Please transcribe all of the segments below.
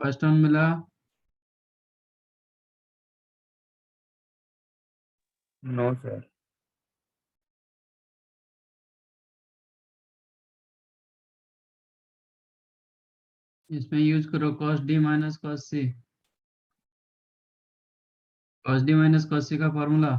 First one मिला। No sir. इसमें use करो cos d minus cos c। cos d minus cos c का formula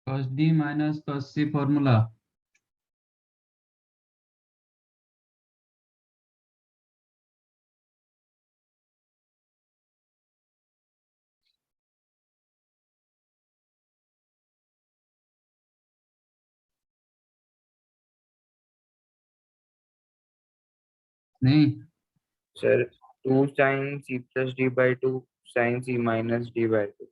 cos d minus cos c formula. नहीं, sir 2 sin c+d/2 sin c minus d/2।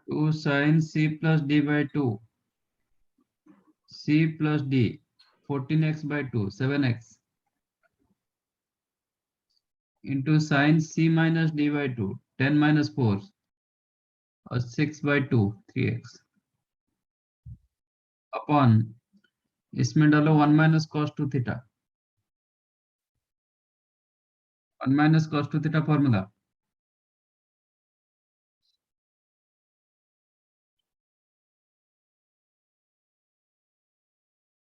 2 sin c plus d by 2 c plus d 14x/2 7x into sin c minus d by 2 10 minus 4 और 6/2 3x upon इसमें डालो 1 minus cos 2 theta. 1 minus cos 2 theta formula.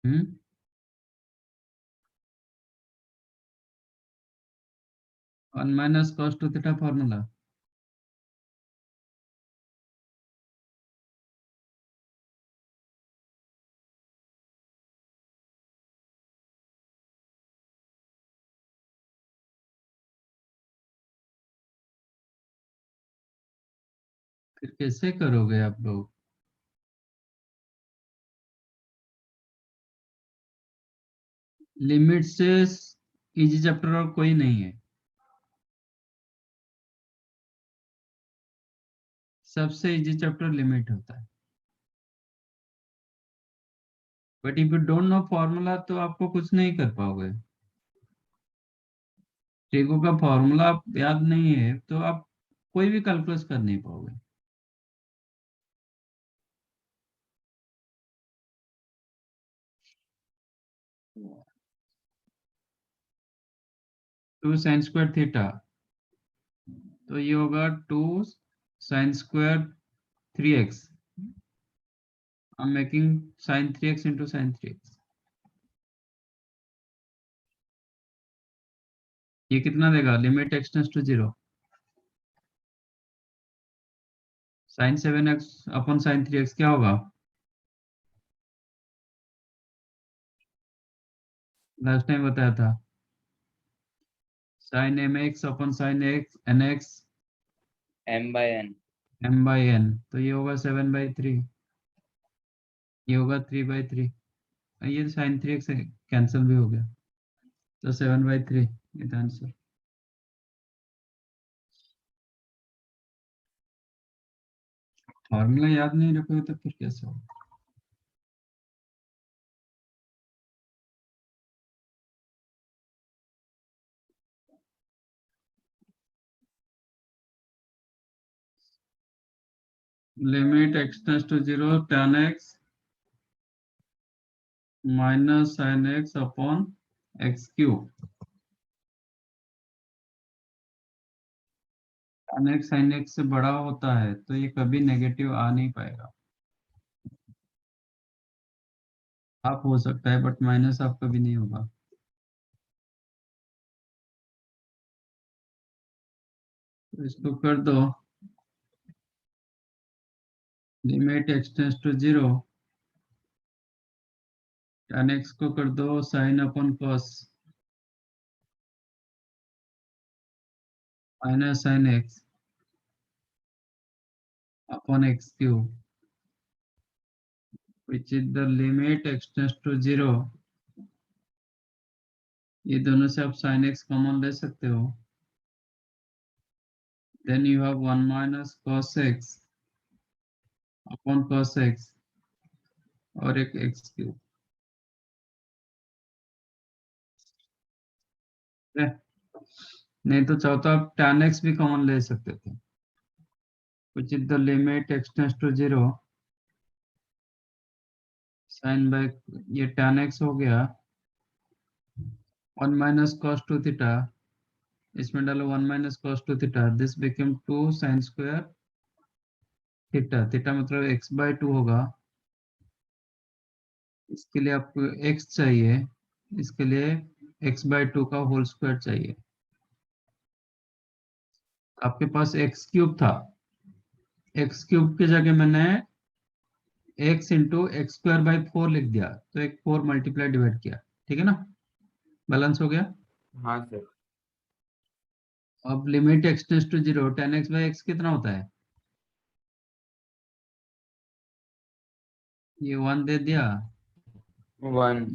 Hmm 1 minus cos 2 theta formula. फिर कैसे करोगे आप लोग? Limit से easy chapter और कोई नहीं है। सबसे इजी चैप्टर लिमिट होता है। But if you don't know formula तो आपको कुछ नहीं कर पाओगे। टेगो का फॉर्मूला आप याद नहीं है तो आप कोई भी कैलकुलस कर नहीं पाओगे। 2 sin स्क्वायर थीटा तो ये होगा 2 sin square 3x। I'm making sin 3x into sin 3x। ये कितना देगा? Limit x tends to 0 sin 7x upon sin 3x क्या होगा? लास्ट टाइम बताया था sin mx अपन sin x nx m/n। m/n तो ये होगा 7/3। ये होगा 3/3। ये sin 3x कैंसिल भी हो गया तो 7/3 ये आंसर। फॉर्मूला याद नहीं रखोगे तो फिर कैसे होगा? Limit x tends to 0 tan x minus sin x upon x cube. tan x sin x से बड़ा होता है तो ये कभी नेगेटिव आ नहीं पाएगा। आप हो सकता है बट माइनस आप कभी नहीं होगा। तो इसको कर दो limit x tends to 0 tan x को कर दो sin upon cos minus sin x upon x cube which is the limit x tends to 0। ये दोनों से आप sin x कॉमन ले सकते हो। then you have 1 minus cos x upon cos x और एक x क्यूब। नहीं तो चाहो तो आप tan x भी कॉमन ले सकते थे। which is the limit x tends to 0 sin by ये tan x हो गया 1 minus cos 2 theta, इसमें डालो 1 minus cos 2 theta, this became 2 sin square theta, theta मतलब x by 2 होगा, इसके लिए आपको x चाहिए, इसके लिए x by 2 का होल स्क्वायर चाहिए, आपके पास x क्यूब था, x क्यूब की जगह मैंने x into x square by 4 लिख दिया, तो एक 4 मल्टीप्लाई डिवाइड किया, ठीक है ना, बैलेंस हो गया। हाँ सर। अब limit x tends to 0 tan x by x कितना होता है, ये 1 दे दिया, 1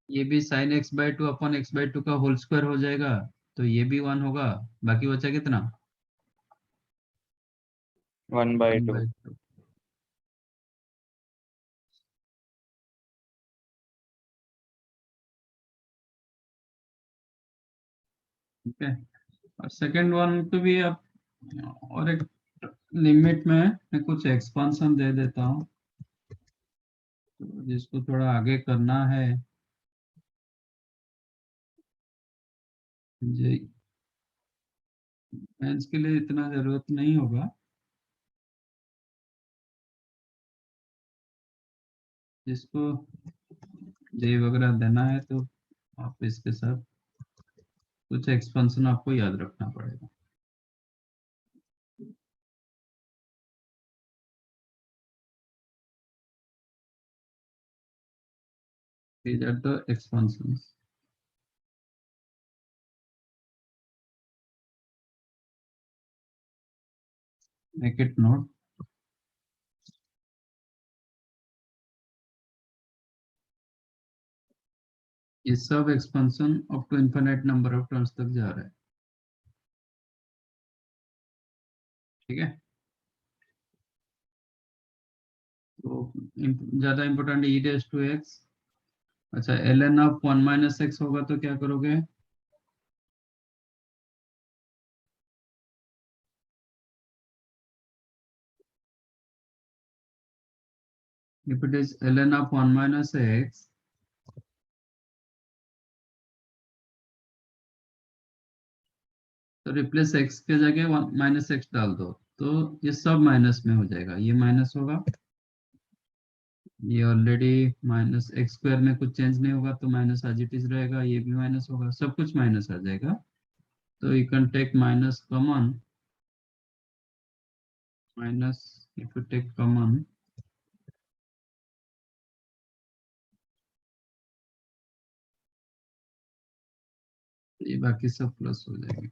ये भी sin x by 2 upon x by 2 का होल स्क्वायर हो जाएगा, तो ये भी 1 होगा, बाकी बचा कितना 1 1/2। बाई 2। ठीक है, और सेकंड वन पे भी आप और एक लिमिट में मैं कुछ एक्सपांशन दे देता हूँ, तो जिसको थोड़ा आगे करना है, जी मेंस के लिए इतना जरूरत नहीं होगा, जिसको जे वगैरह देना है तो आप इसके साथ कुछ एक्सपेंशन आपको याद रखना पड़ेगा। These are the expansions. Make it note. ये सब expansion up to infinite number of terms तक जा रहा है, ठीक है, तो ज्यादा important e raise to x, अच्छा ln ऑफ 1 माइनस एक्स होगा तो क्या करोगे, if it is ln of 1 minus x, तो रिप्लेस x के जगह 1 माइनस एक्स डाल दो, तो ये सब माइनस में हो जाएगा, ये माइनस होगा, ये ऑलरेडी माइनस एक्स स्क्वायर में कुछ चेंज नहीं होगा तो माइनस एज इट इज रहेगा, ये भी माइनस होगा, सब कुछ माइनस आ जाएगा, तो you can take minus common, minus if you take common, ये बाकी सब प्लस हो जाएंगे।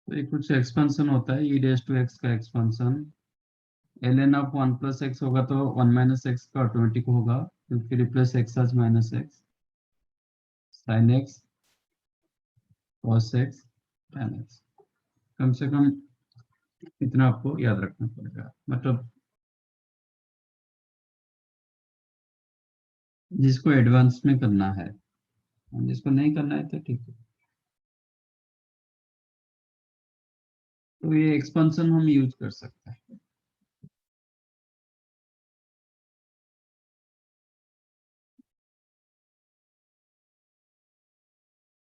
तो ये कुछ एक्सपेंशन होता है, ई रेज टू एक्स का expansion, ln of 1 plus x होगा तो 1 माइनस एक्स का ऑटोमेटिक होगा, क्योंकि replace x as minus x, sine x cos x tan x, कम से कम इतना आपको याद रखना पड़ेगा, मतलब जिसको एडवांस में करना है, जिसको नहीं करना है तो ठीक है, तो ये एक्सपेंशन हम यूज कर सकते हैं,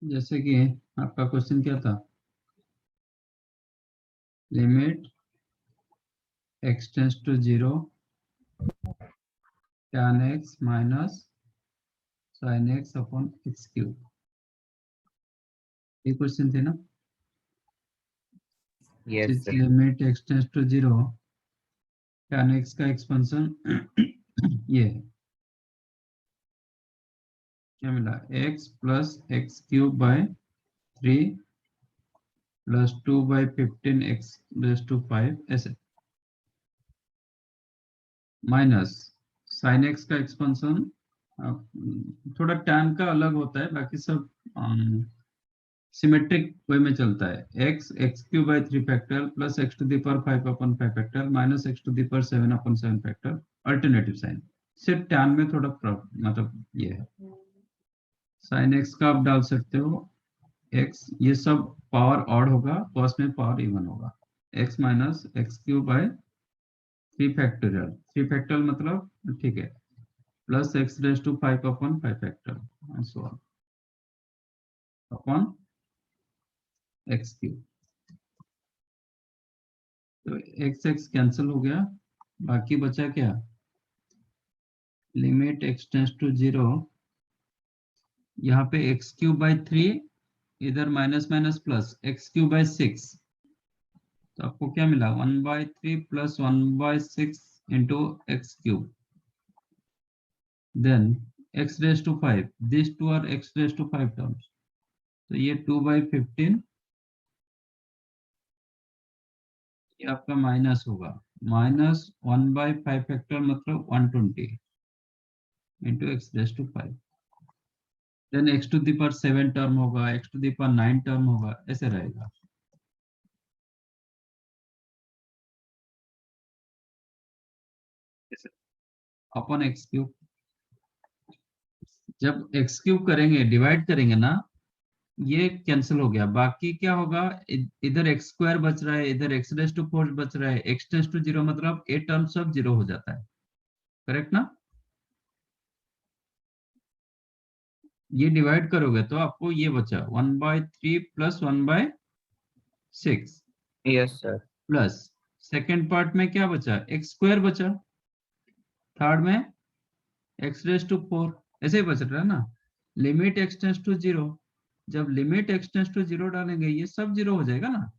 जैसे कि आपका क्वेश्चन क्या था, limit x tends to 0 tan x minus sin x upon x cube, ये क्वेश्चन थे ना, yes sir. Limit x tends to 0 tan x का एक्सपेंशन ये है, क्या मिला x plus x cube by 3 plus 2/15 x raise to 5 ऐसे minus sine x का एक्सपेंशन थोड़ा टैन का अलग होता है, बाकी सब सिमेट्रिक वे में चलता है। X cube by 3 factor plus x to the power 5 upon 5 factor minus x to the power 7 upon 7 factor, alternative sine. सिर्फ टैन में थोड़ा मतलब ये है। साइन एक्स का आप डाल सकते हो एक्स, ये सब पावर ऑड होगा, कॉस में पावर इवन होगा। X minus x cube by 3 factorial, 3 factorial मतलब ठीक है, plus x raise to 5 upon 5 factorial so on upon x cube. तो एक्स एक्स कैंसिल हो गया, बाकी बचा क्या, लिमिट एक्स टेंस टू 0, यहाँ पे एक्स क्यूब बाई 3, इधर minus minus plus x cube by 6, तो आपको क्या मिला 1/3 plus 1/6 into x cube, then x raise to 5, this two are x raise to 5 terms, तो ये 2/15, ये आपका माइनस होगा, माइनस 1/5 फैक्टर मतलब 120 into x raise to 5, then x to the power 7 term होगा, x to the power 9 term होगा, ऐसे रहेगा। अपन एक्स क्यूब, जब एक्स क्यूब करेंगे डिवाइड करेंगे ना, ये कैंसिल हो गया, बाकी क्या होगा, इधर एक्स स्क्वायर बच रहा है, इधर एक्स रेज टू 4 बच रहा है, एक्स टेंस टू 0 मतलब ए टर्म सब 0 हो जाता है, करेक्ट ना। ये डिवाइड करोगे तो आपको ये बचा 1/3 plus 1/6 Yes, sir. Plus second part में क्या बचा, एक्स स्क्वायर बचा, थर्ड में एक्स रेज टू 4, ऐसे ही बच रहा है ना। लिमिट एक्स टेंस टू 0, जब लिमिट एक्स टेंस टू 0 डालेंगे ये सब 0 हो जाएगा ना,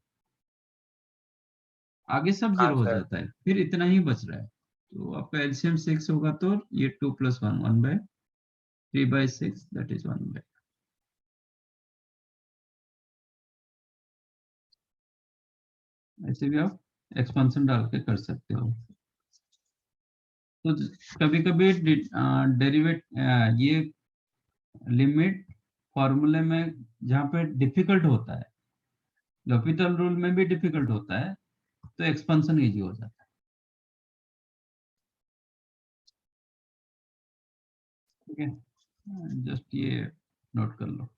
आगे सब हाँ 0 हो सर। जाता है, फिर इतना ही बच रहा है। तो आपका एलसीएम 6 होगा, तो ये 2 प्लस 1 1/3/6 दैट इज 1/, ऐसे भी आप एक्सपेंशन डाल के कर सकते हो। तो कभी कभी डेरिवेट ये लिमिट फॉर्मूले में जहाँ पे डिफिकल्ट होता है, l'Hopital रूल में भी डिफिकल्ट होता है, तो एक्सपेंशन इजी हो जाता है। ठीक है, जस्ट ये नोट कर लो।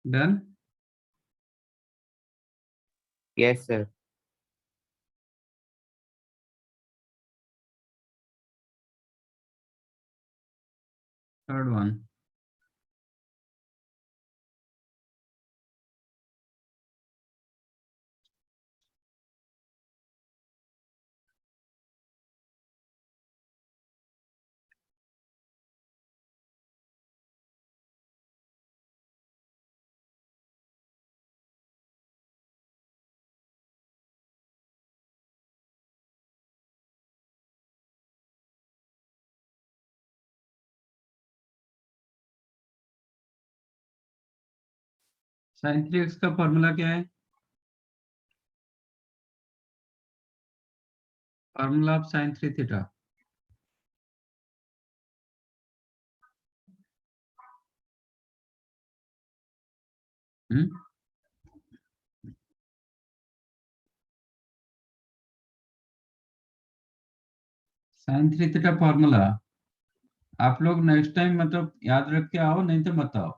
Done. Yes, sir. Third one. sin 3x का फॉर्मूला क्या है? Formula of sin 3 theta. sin 3 theta formula आप लोग नेक्स्ट टाइम मतलब याद रख के आओ, नहीं तो मत आओ।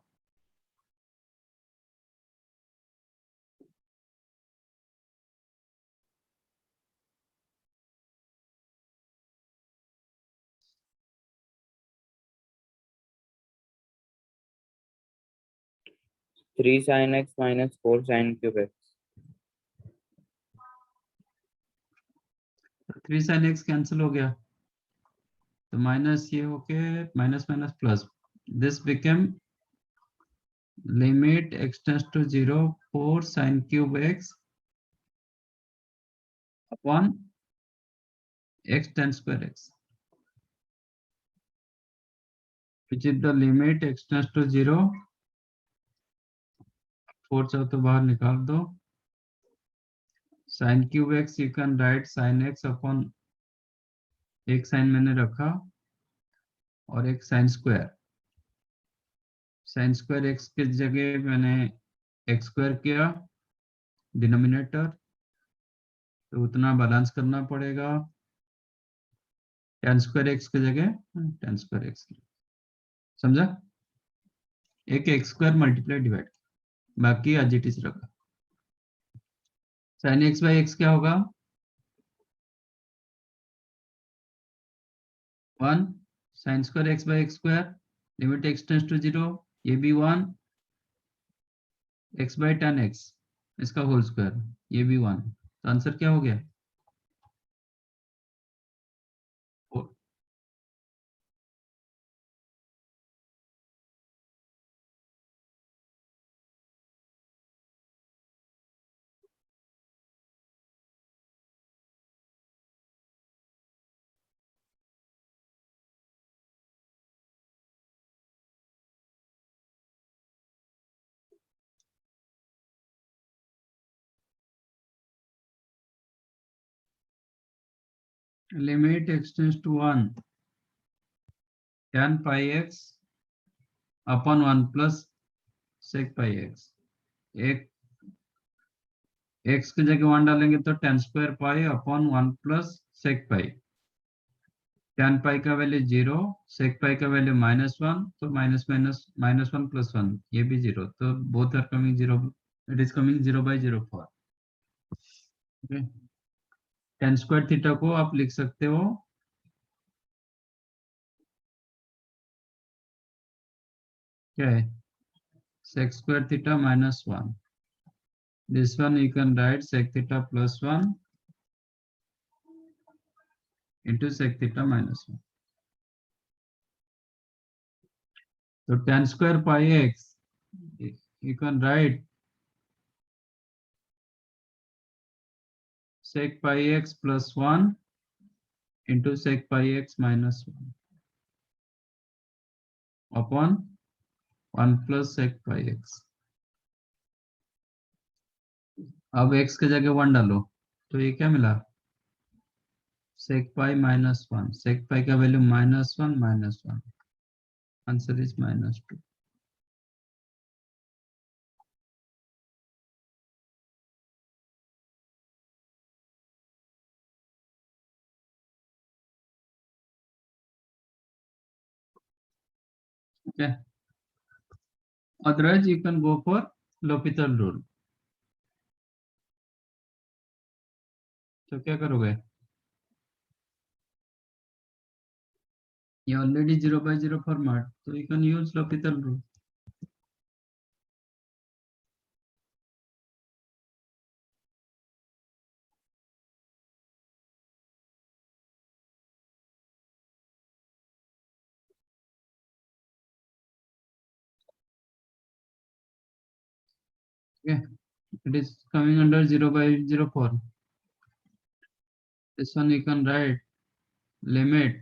Three sin x minus 4 sin cube x. 3 sin x cancel हो गया, तो माइनस ये होके minus minus plus, this become limit x tends to 0 4 sin cube x upon x tan square x, which is the limit x tends to 0, 4 चाहो तो बाहर निकाल दो, sin cube x you can write sin x upon एक sign मैंने रखा और एक साइन स्क्वायर x की जगह मैंने x स्क्वायर किया डिनोमिनेटर, तो उतना बैलेंस करना पड़ेगा, tan स्क्वायर x की जगह tan स्क्वायर x, समझा? एक x स्क्वायर मल्टीप्लाई डिवाइड, बाकी एज इट इज रखा। sin x बाई x क्या होगा? 1 sin square x by x square, limit x tends to 0, ये भी 1 x बाई tan x इसका होल स्क्वायर, ये भी 1, तो आंसर क्या हो गया? 4। Limit x tends to 1 tan pi x upon 1 plus sec pi x, एक x की जगह 1 डालेंगे तो tan square pi upon 1 plus sec pi, tan pi का वैल्यू 0, sec pi का वैल्यू -1, तो माइनस माइनस -1 प्लस 1 ये भी 0, तो both are coming 0, it is coming 0/04। Okay, tan square theta को आप लिख सकते हो क्या है, sec square theta minus 1, this one you can write sec theta plus 1 into sec theta minus 1, so tan square pi x you can write sec pi x plus 1 into sec pi x minus 1 upon 1 plus sec pi x। अब x की जगह 1 डालो तो ये क्या मिला, sec pi minus 1, sec pi का value -1, answer is -2। Okay, otherwise you can go for L'Hopital rule. तो क्या करोगे? ये ऑलरेडी 0/0 फॉर्मेट, तो you can use L'Hopital rule. Okay, it is coming under 0/0 form. This one you can write limit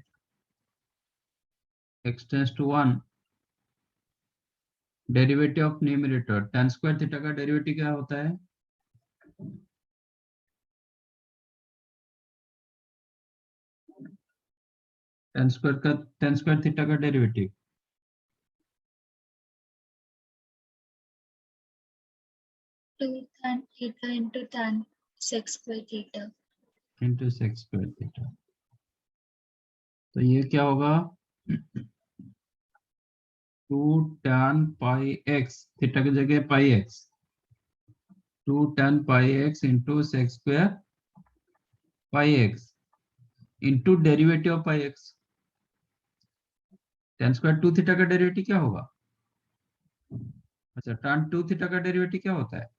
x tends to 1, derivative of numerator tan square theta का derivative क्या होता है? tan square theta का derivative 2 tan theta into tan sec square theta. Into sec square theta. तो ये क्या होगा? 2 tan pi x, theta की जगह pi x, 2 tan pi x into sec square pi x into derivative of pi x. tan square 2 theta का derivative क्या होगा? अच्छा, tan 2 थीटा का डेरिवेटिव क्या होता है?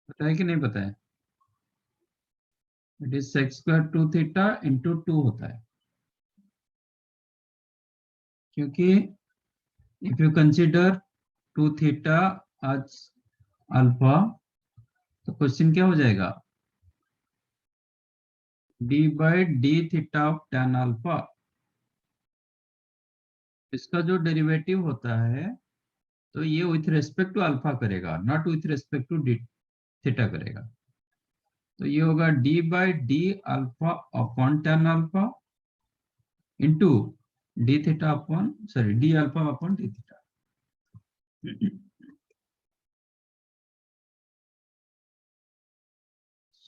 पता है कि नहीं पता है? It is sex square 2 theta into 2 होता है, क्योंकि इफ यू कंसीडर 2 थीटा आज अल्फा, तो क्वेश्चन क्या हो जाएगा? d/d theta of tan alpha, इसका जो डेरिवेटिव होता है तो ये विथ रेस्पेक्ट टू अल्फा करेगा, not with respect to d theta करेगा। तो ये होगा d/d alpha upon tan alpha into d theta upon d alpha upon d theta.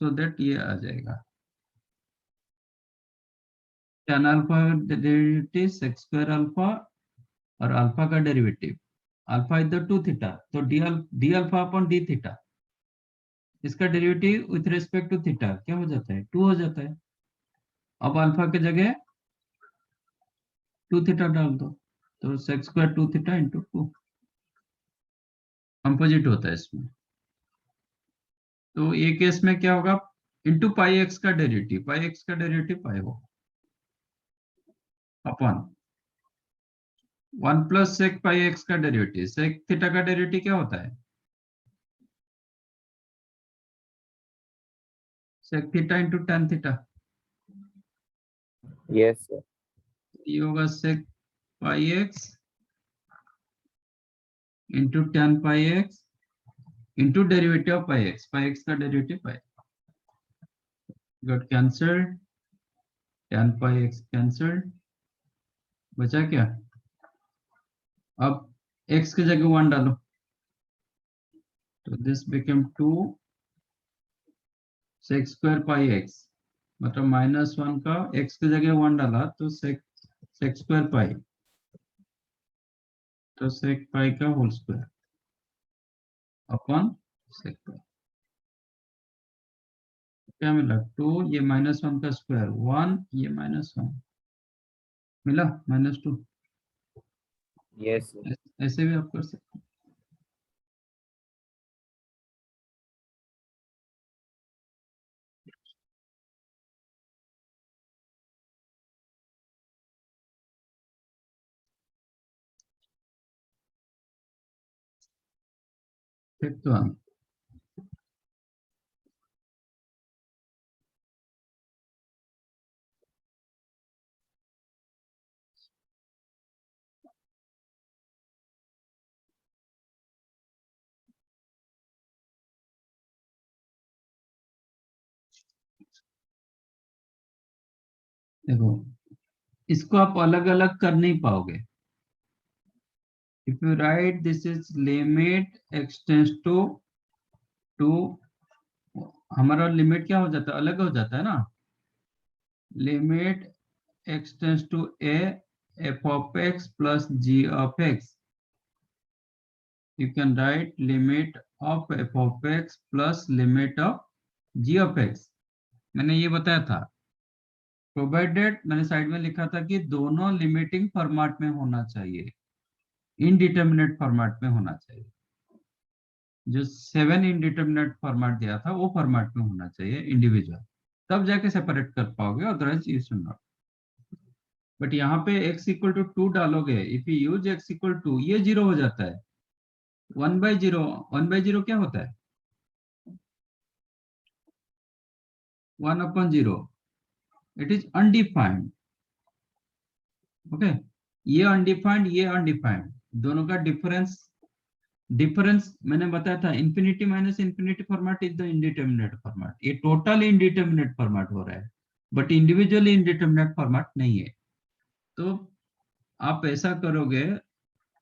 So that ये आ जाएगा tan alpha derivative sec square alpha और alpha का डेरिवेटिव अल्फा इधर 2 थीटा, तो d alpha upon d theta, इसका derivative with respect to theta क्या हो जाता है? 2 हो जाता है। अब अल्फा के जगह 2 थीटा डाल दो, तो sec square 2 theta into 2 composite होता है इसमें। तो ये केस में क्या होगा? इंटू पाई एक्स का डेरिवेटिव, पाई एक्स का डेरिवेटिव पाई होगा upon 1 plus sec pi x का डेरिवेटिव, सेक थीटा का डेरिवेटिव क्या होता है? Sec theta into tan theta. Yes, sir. ये होगा sec pi x into tan pi x into derivative of pi x का डेरिवेटिव पाई, got cancelled, tan pi x cancelled, बचा क्या? अब x की जगह 1 डालो, तो this become 2 sec square pi x, मतलब -1 का x की जगह 1 डाला तो सेक स्क्वायर पाई, तो सेक पाई का होल स्क्वायर अपॉन सेक पाई। क्या मिला? 2, ये -1 का स्क्वायर 1, ये -1 मिला -2। Yes, sir. ऐसे भी आप कर सकते हैं। Fifth one, देखो इसको आप अलग अलग कर नहीं पाओगे। If you write this is limit x tends to, हमारा लिमिट क्या हो जाता है? अलग हो जाता है ना। Limit x tends to a f of x plus g of x. You can write limit of f of x plus limit of g of x. मैंने ये बताया था, प्रोवाइडेड मैंने साइड में लिखा था कि दोनों लिमिटिंग फॉर्मेट में होना चाहिए, इनडिटरमिनेट फॉर्मेट में होना चाहिए। जो 7 इनडिटरमिनेट फॉर्मेट दिया था वो फॉर्मेट में होना चाहिए इंडिविजुअल, तब जाके सेपरेट कर पाओगे, otherwise you should not. But यहाँ पे x इक्वल टू 2 डालोगे, if you use x equal to, ये 0 हो जाता है। 1/0, 1/0 क्या होता है? 1/0, इट इज अनडिफाइंड। ओके, ये अनडिफाइंड, ये अनडिफाइंड, दोनों का डिफरेंस मैंने बताया था। Infinity minus infinity format is the indeterminate format. ये टोटल इंडिटरमिनेट फॉर्मेट हो रहा है, बट इंडिविजुअली इंडिटरमिनेट फॉर्मेट नहीं है। तो आप ऐसा करोगे,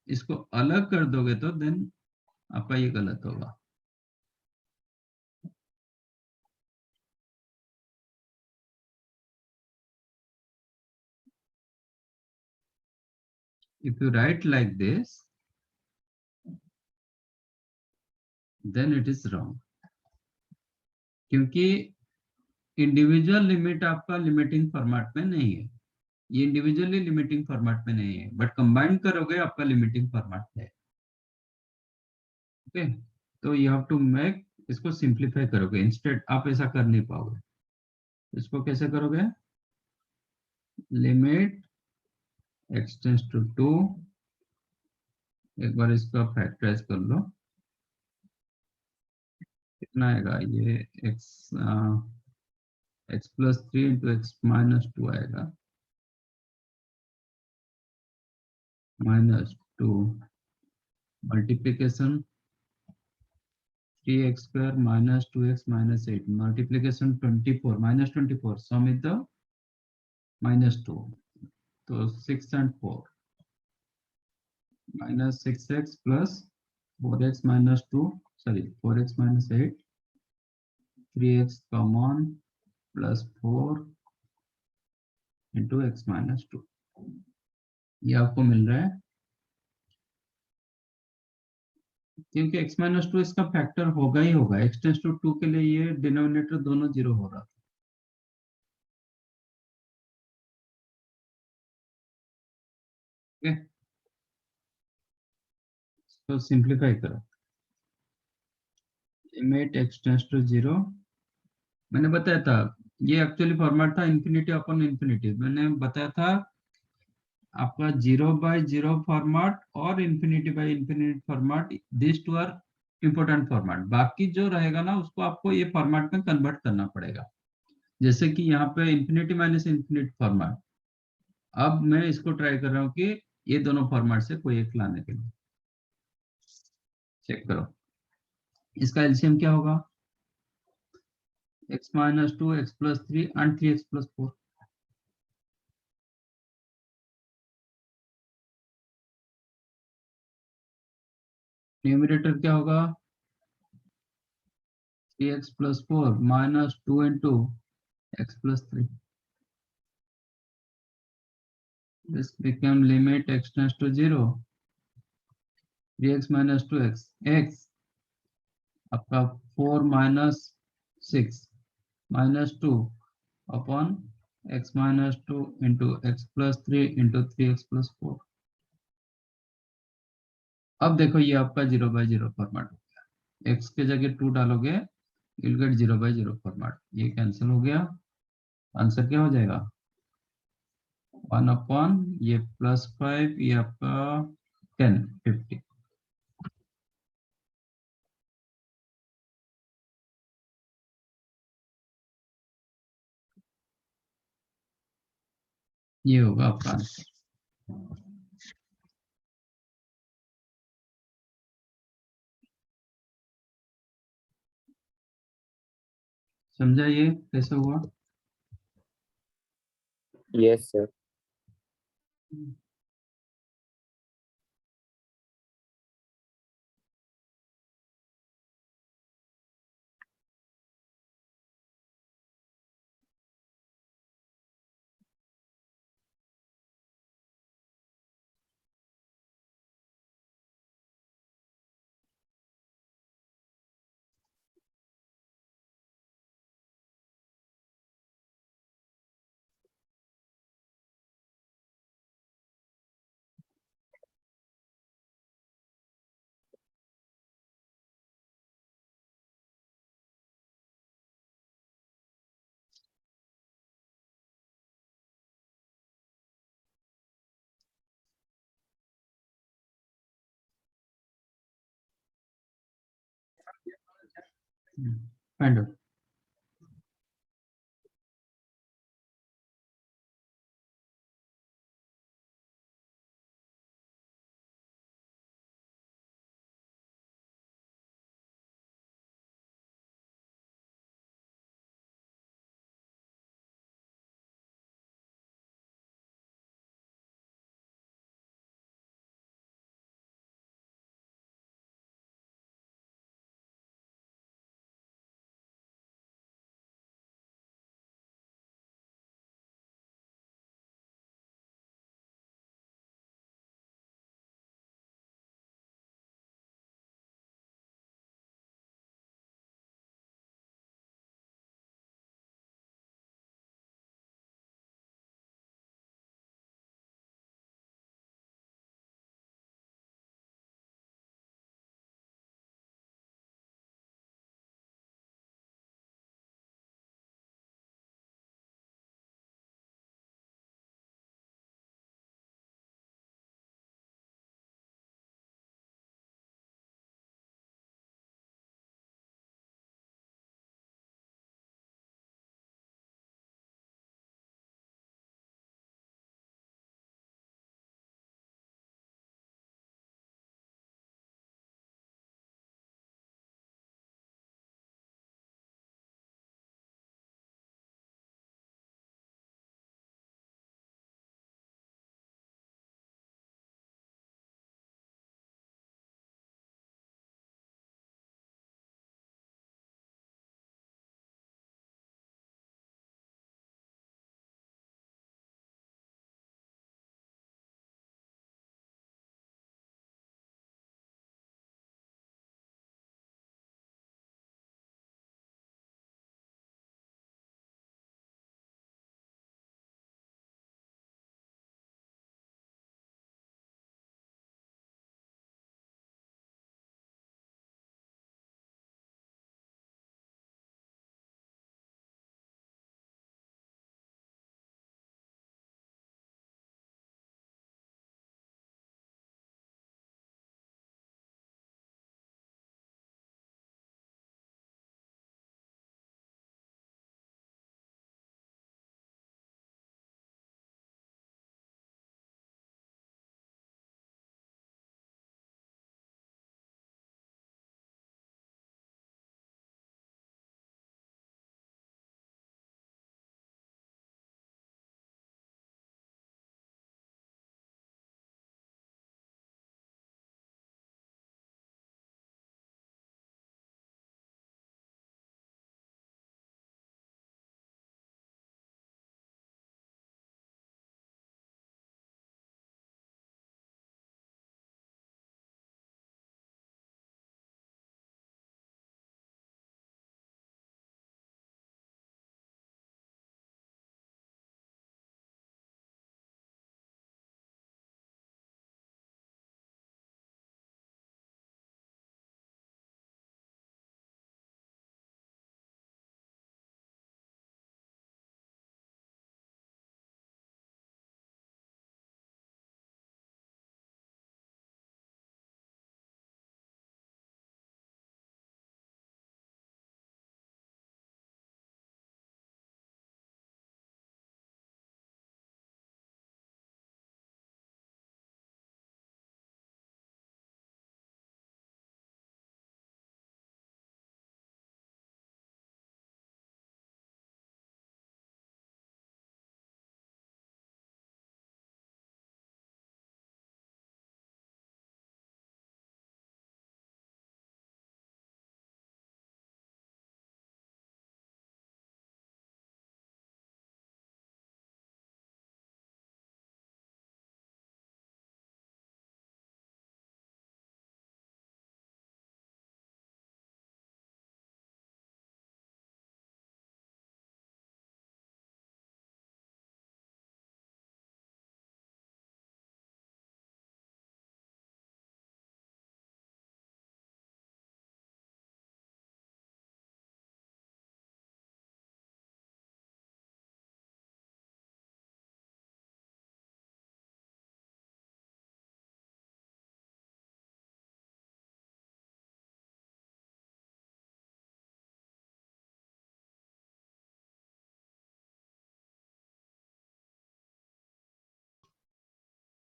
इसको अलग कर दोगे तो देन आपका ये गलत होगा। If you write like this, then it is wrong, क्योंकि इंडिविजुअल लिमिट आपका लिमिटिंग फॉर्मेट में नहीं है, ये इंडिविजुअली लिमिटिंग फॉर्मेट में नहीं है, बट कंबाइन करोगे आपका लिमिटिंग फॉर्मेट है। ओके, तो यू हैव टू मेक, इसको सिंप्लीफाई करोगे, इंस्टेड आप ऐसा कर नहीं पाओगे। इसको कैसे करोगे? लिमिट x टेंड्स टू 2, एक बार इसका फैक्टराइज कर लो, कितना आएगा ये? x plus 3 into x minus 2 आएगा, -2 multiplication 3x square minus 2x minus 8 multiplication 24 minus 24, sum is the -2, so 6 and 4 minus 6x plus 4x minus 2, sorry 4x minus 8, 3x common plus 4 into x minus 2, ये आपको मिल रहा है। क्योंकि x minus 2 इसका factor होगा ही होगा, x tends to 2 के लिए ये डिनोमिनेटर दोनों 0 हो रहा था। तो सिंप्लीफाई करो, लिमिट x टेंड्स टू 0, मैंने बताया था ये एक्चुअली फॉर्मेट था इंफिनिटी अपॉन इंफिनिटी। मैंने बताया था आपका 0/0 फॉर्मेट और infinity by infinity format, this two are important format. बाकी जो रहेगा ना उसको आपको ये फॉर्मेट में कन्वर्ट करना पड़ेगा, जैसे कि यहाँ पे इंफिनिटी माइनस इंफिनिटी फॉर्मेट। अब मैं इसको ट्राई कर रहा हूँ कि ये दोनों फॉर्मेट से कोई एक लाने के लिए। चेक करो, इसका एलसीएम क्या होगा? x minus 2, x plus 3 and 3x plus 4। Numerator क्या होगा? 3x plus 4 minus 2 into x plus 3. This become limit x tends to 0, 3x minus 2x, x आपका 4 minus 6 minus 2 upon x minus 2 into x plus 3 into 3x plus 4। अब देखो ये आपका 0/0 format हो गया, x के जगह 2 डालोगे, you'll get 0/0 फॉर्मेट, ये कैंसिल हो गया। आंसर क्या हो जाएगा? 1 अपॉन ये +5, ये आपका 10, 50। ये होगा आपका आंसर। समझा ये कैसे हुआ? Yes, sir. Find out.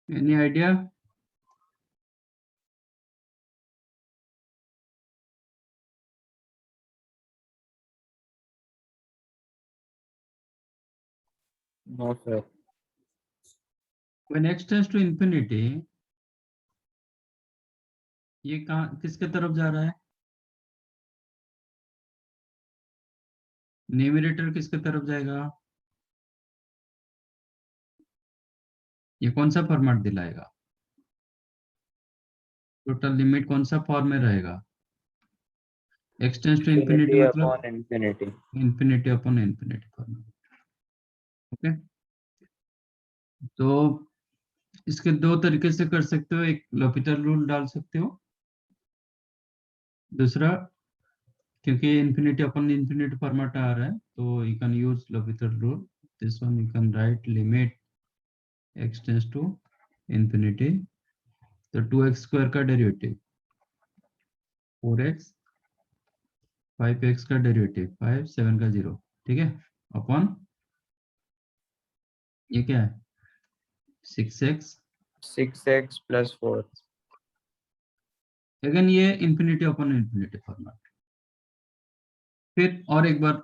Any idea? No, sir. When x tends to infinity, ये कहाँ किसके तरफ जा रहा है? न्यूमरेटर किसके तरफ जाएगा? ये कौन सा फॉर्मेट दिलाएगा? टोटल लिमिट कौन सा फॉर्म में रहेगा? x tends to infinity Infinity मतलब upon infinity. Infinity upon infinity format. Okay, तो इसके दो तरीके से कर सकते हो, एक l'Hopital रूल डाल सकते हो, दूसरा क्योंकि इंफिनिटी अपॉन इंफिनिटी फॉर्मेट आ रहा है तो you can use l'Hopital rule. This one you can write limit x tends to infinity, तो 2x स्क्वायर का डेरिवेटिव 4x, 5x का डेरिवेटिव 5, 7 का 0, ठीक है, अपॉन ये क्या है 6x, 6x plus 4. अगेन ये इंफिनिटी अपॉन इंफिनिटी फॉर्मेट। फिर और एक बार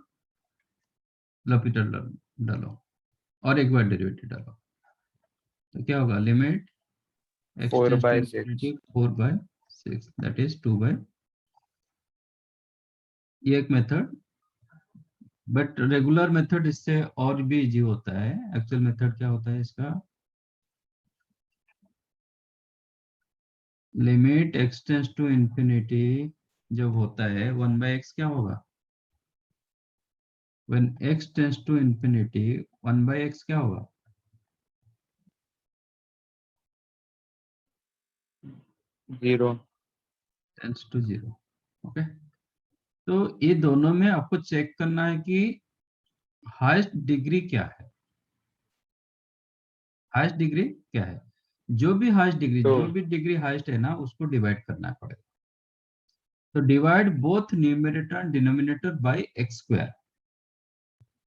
l'Hopital डालो और एक बार डेरिवेटिव डालो, तो क्या होगा limit x 4 tends to by 6. Infinity 4/6 that is 2 ये एक मेथड, बट रेगुलर मेथड इससे और भी इजी होता है। एक्चुअल मेथड क्या होता है इसका, limit x tends to infinity जब होता है 1/x क्या होगा, when x tends to infinity 1/x क्या होगा, 0. Tense to 0। ओके, तो ये दोनों में आपको चेक करना है कि हाईएस्ट डिग्री क्या है, हाईएस्ट डिग्री क्या है, जो भी हाईएस्ट डिग्री, तो जो भी डिग्री हाईएस्ट है ना उसको डिवाइड करना पड़ेगा। तो divide both numerator and denominator by x square,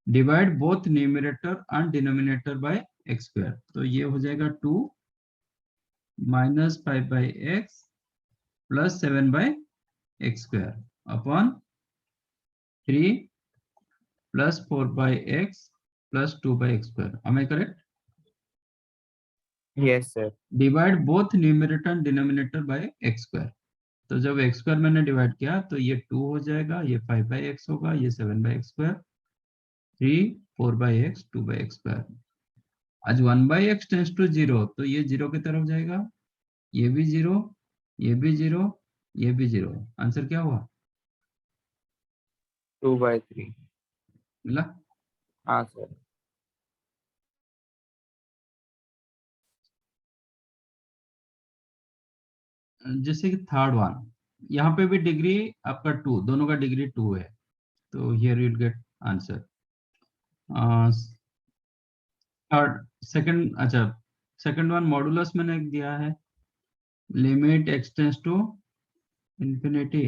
divide both numerator and denominator by x square, तो ये हो जाएगा 2 minus 5/x plus 7/x square upon 3 plus 4/x plus 2/x square. am I correct? yes, sir. Divide both numerator and denominator by x square, तो जब x square मैंने divide किया तो ये 2 हो जाएगा, ये 5/x होगा, ये 7/x square, 3 4/x 2/x square. आज 1/x टेंस टू 0 तो ये 0 की तरफ जाएगा, ये भी 0, ये भी 0, ये भी 0, आंसर क्या हुआ 2 by 3. मिला? हाँ सर. जैसे कि थर्ड वन, यहाँ पे भी डिग्री आपका 2, दोनों का डिग्री 2 है, तो here you get answer. Third second, अच्छा सेकंड वन मॉडुलस मैंने एक दिया है, limit x tends to infinity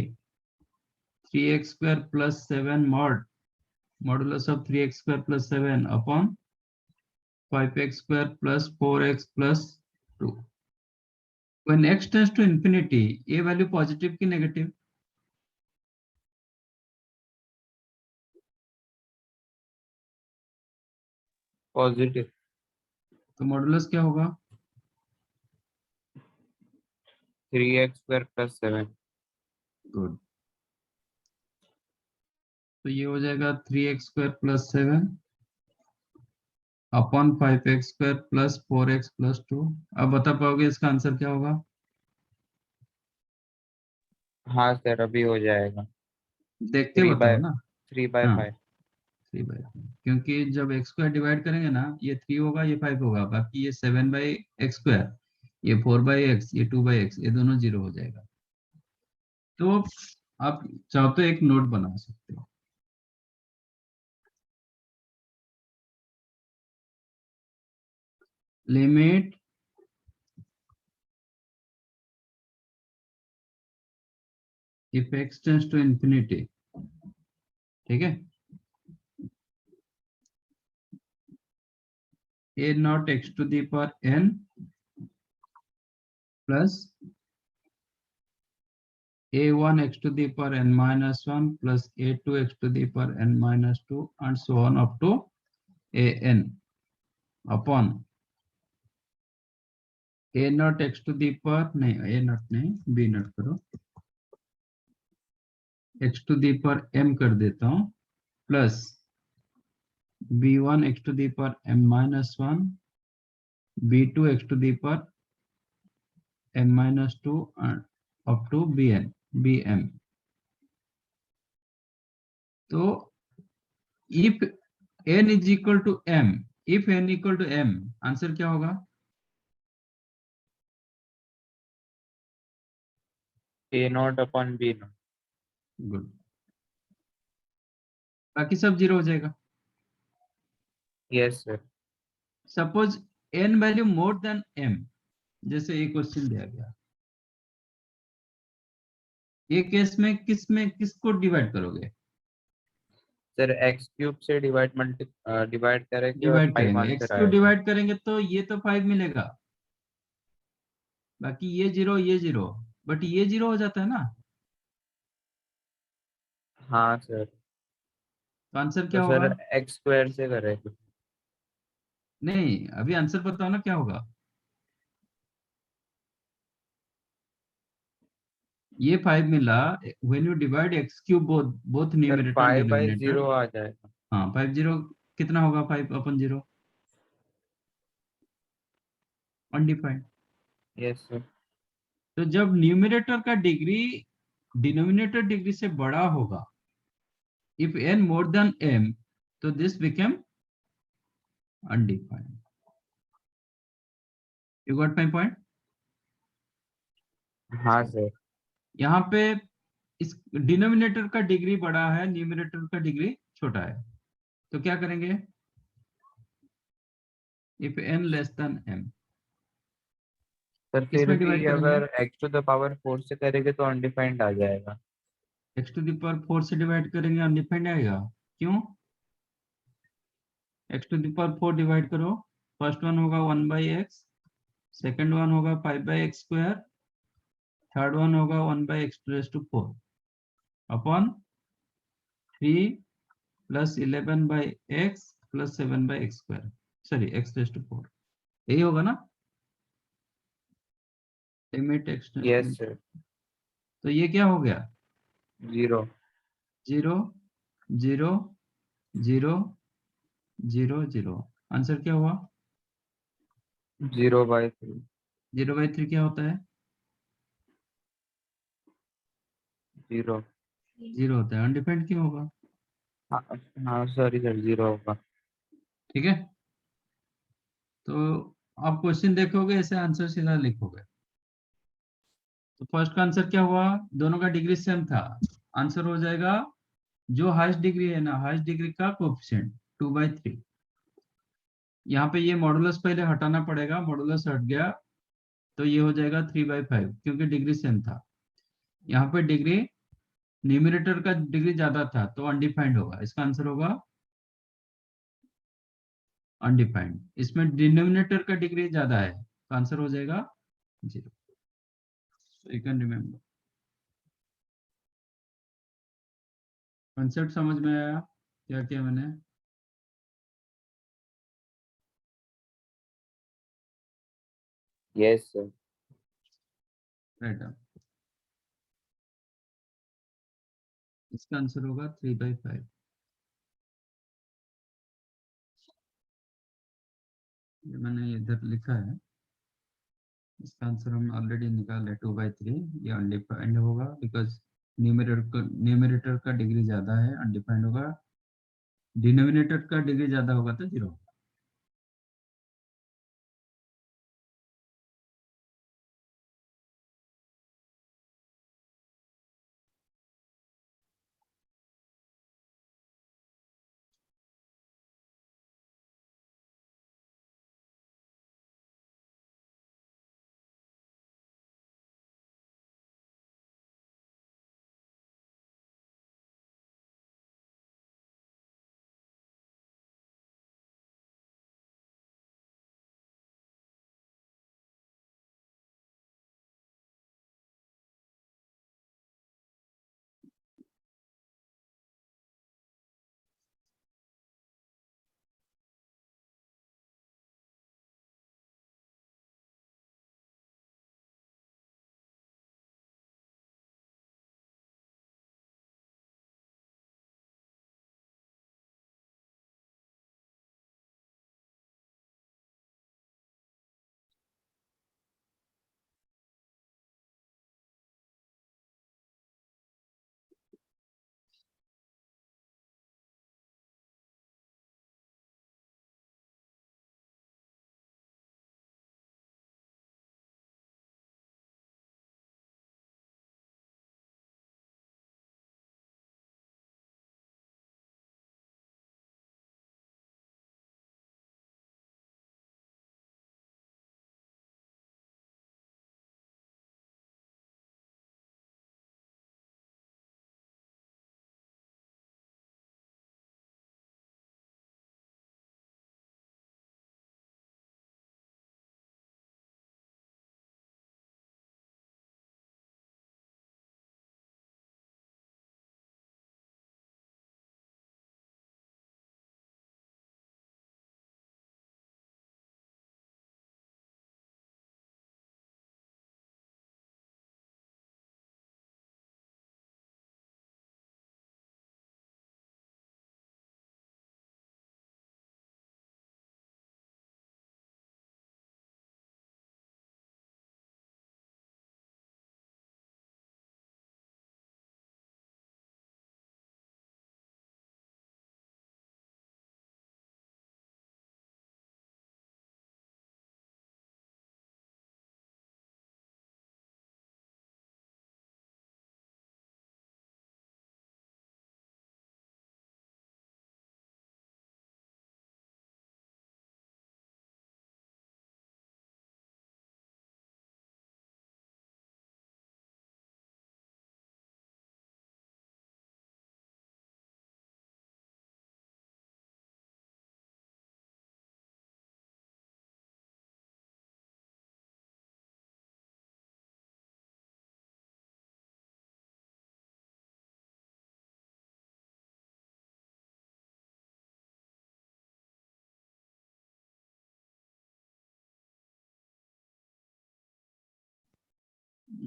3x square plus 7 mod modulus of 3x square plus 7 upon 5x square plus 4x plus 2। when x tends to infinity ये value positive की negative, Positive. तो modulus क्या होगा 3x square plus 7. Good, तो ये हो जाएगा 3x square plus 7 upon 5x square plus 4x plus 2। अब बता पाओगे इसका आंसर क्या होगा? हाँ सर, अभी हो जाएगा. देख के 3 by बताओ ना। 3 by हाँ 5. 3/5, क्योंकि जब x स्क्वायर डिवाइड करेंगे ना ये 3 होगा, ये 5 होगा, बाकी ये 7/x स्क्वायर, ये 4/x, ये 2/x, ये दोनों 0 हो जाएगा। तो आप चाहो तो एक नोट बना सकते हो, limit if x tends to infinity, ठीक है, a naught x to the power n plus a1 x to the power n minus 1 plus a2 x to the power n minus 2 and so on up to an upon a naught x to the power नहीं a naught नहीं b naught करो x to the power m कर देता हूँ plus b1 x to the power m minus 1 b2 x to the power m minus 2 and up to bm तो if n is equal to m if n equal to m answer क्या होगा A not upon B not. Good बाकी सब zero हो जाएगा yes sir. Suppose n value more than m जैसे एक question दिया गया ये केस में किसको डिवाइड करोगे सर x क्यूब से डिवाइड करेंगे और डिवाइड 5 करेंगे x आंसर को आएगा. डिवाइड करेंगे तो ये तो 5 मिलेगा बाकी ये जीरो बट ये जीरो हो जाता है ना हाँ सर. तो आंसर क्या तो होगा सर x स्क्वायर से करेंगे. नहीं अभी आंसर बताओ ना क्या होगा ये 5 मिला when you divide x cube both sir numerator and 5/0 denominator आ जाएगा. हाँ 5 जीरो कितना होगा 5 अपन 0 अनडिफाइंड यस सर. तो जब न्यूमरेटर का डिग्री डिनोमिनेटर डिग्री से बड़ा होगा if n more than m तो this become undefined you got my point हाँ सर. यहाँ पे इस डिनोमिनेटर का डिग्री बड़ा है न्यूमरेटर का डिग्री छोटा है तो क्या करेंगे if n less than m sir फिर किसमें भी डिवाइड करेंगे अगर x टू द पावर 4 से करेंगे तो अनडिफाइंड आ जाएगा. x to the power 4 से डिवाइड करेंगे अनडिफाइंड आएगा क्यों x to the power 4 divide करो फर्स्ट वन होगा 1 by x सेकंड वन होगा 5 by x square third one होगा 1 by x raised to 4 upon 3 plus 11 by x plus 7 by x square sorry x raised to 4 यही होगा ना limit x yes sir. तो ये क्या हो गया 0. 0 0 0 0 0 आंसर क्या हुआ 0/3. 0/3 क्या होता है 0. 0 होता है अनडिफाइंड क्यों होगा हाँ हाँ सॉरी सर 0 होगा. ठीक है तो आप क्वेश्चन देखोगे ऐसे आंसर सीधा लिखोगे तो फर्स्ट का आंसर क्या हुआ दोनों का डिग्री सेम था आंसर हो जाएगा जो हाईएस्ट डिग्री है ना हाईएस्ट डिग्री का कोएफिशिएंट 2/3 यहाँ पे ये मॉडुलस पहले हटाना पड़ेगा मॉडुलस हट गया तो ये हो जाएगा 3/5 क्योंकि डिग्री सेम था यहाँ पे डिग्री न्यूमरेटर का डिग्री ज्यादा था तो अनडिफाइंड होगा इसका आंसर होगा अनडिफाइंड इसमें डिनोमिनेटर का डिग्री ज्यादा है तो आंसर हो जाएगा 0 यू कैन रिमेम्बर कंसेप्ट समझ में आया क्या किया मैंने यस सर. राइट इसका आंसर होगा 3/5 ये मैंने इधर लिखा है इसका आंसर हम ऑलरेडी निकाले 2/3 ये अनडिफाइंड होगा बिकॉज न्यूमरेटर का डिग्री ज्यादा है अनडिफाइंड होगा डिनोमिनेटर का डिग्री ज्यादा होगा तो 0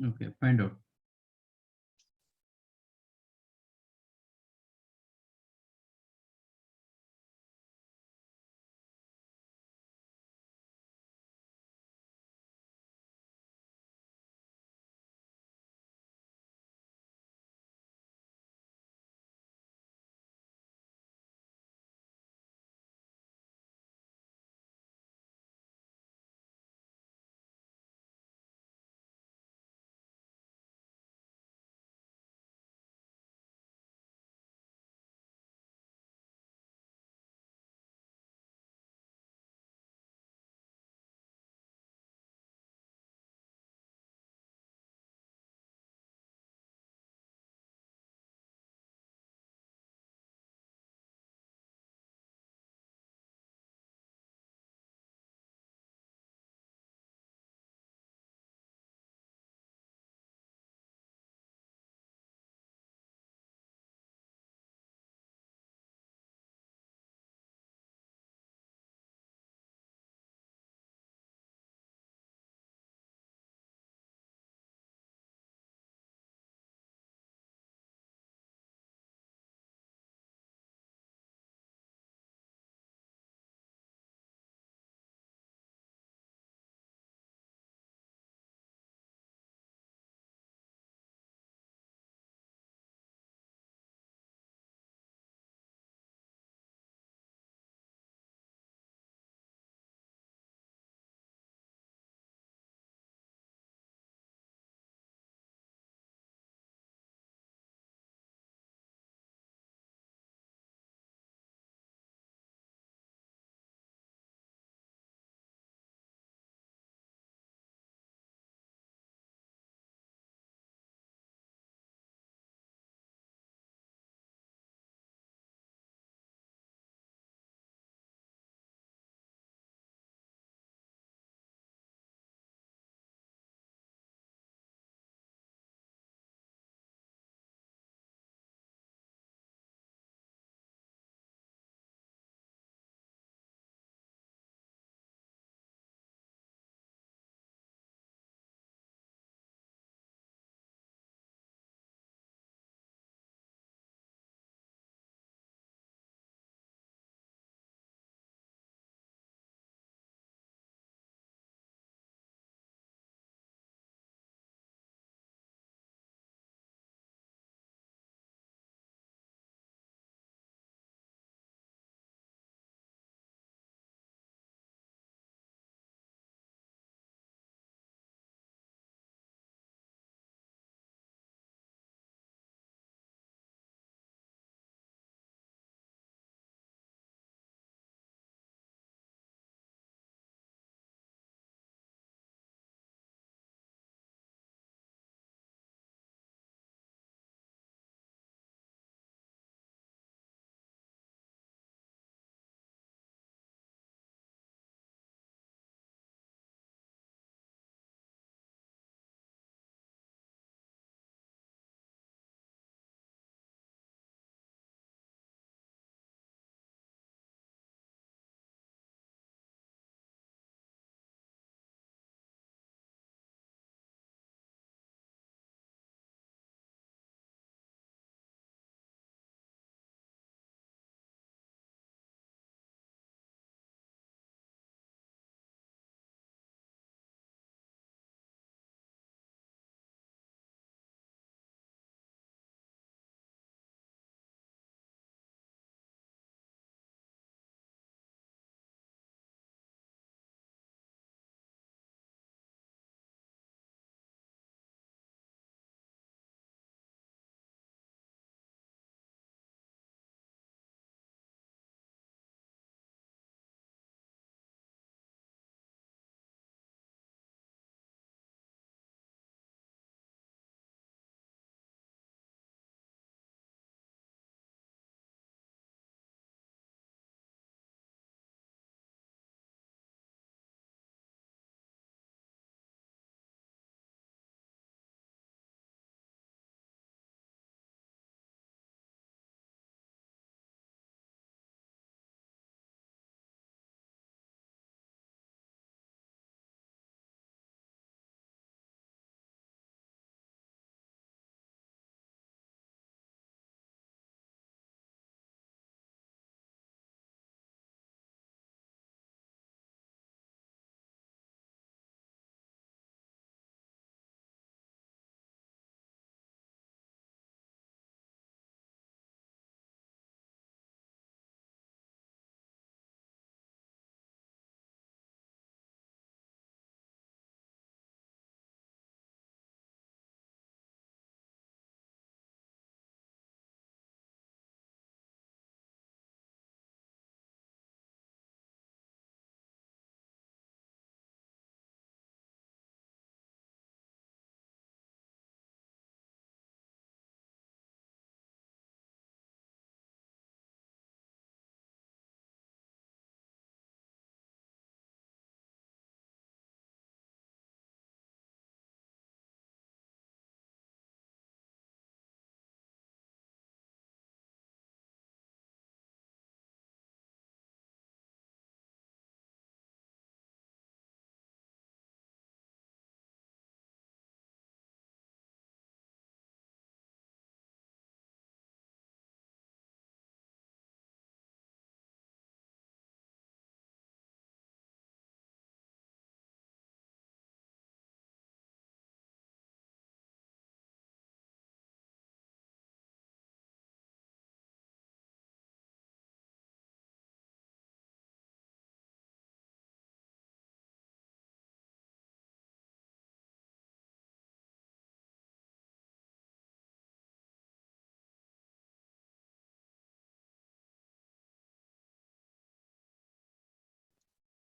Okay, find out.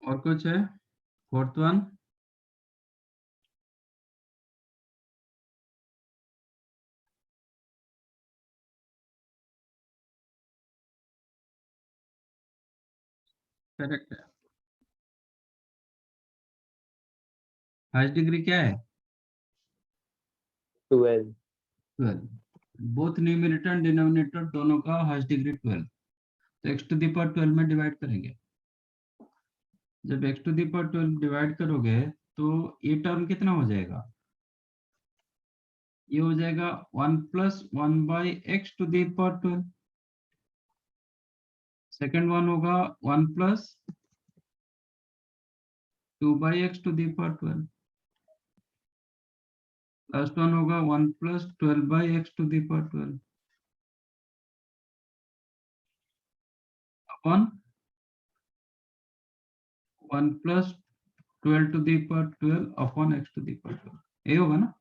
और कुछ है? फोर्थ वन, करेक्ट है। हाईएस्ट डिग्री क्या है? 12। 12। बोथ न्यूमरेटर एंड डिनोमिनेटर दोनों का हाईएस्ट डिग्री 12, तो x टू दी पावर 12 में डिवाइड करेंगे। जब x to the power 12 divide करोगे तो ये टर्म कितना हो जाएगा? ये हो जाएगा 1 plus 1 by x to the power 12। Second one होगा 1 plus 2 by x to the power 12। Last one होगा 1 plus 12 by x to the power 12 upon 1 plus 12 to the power 12 upon x to the power 12। ये होगा ना?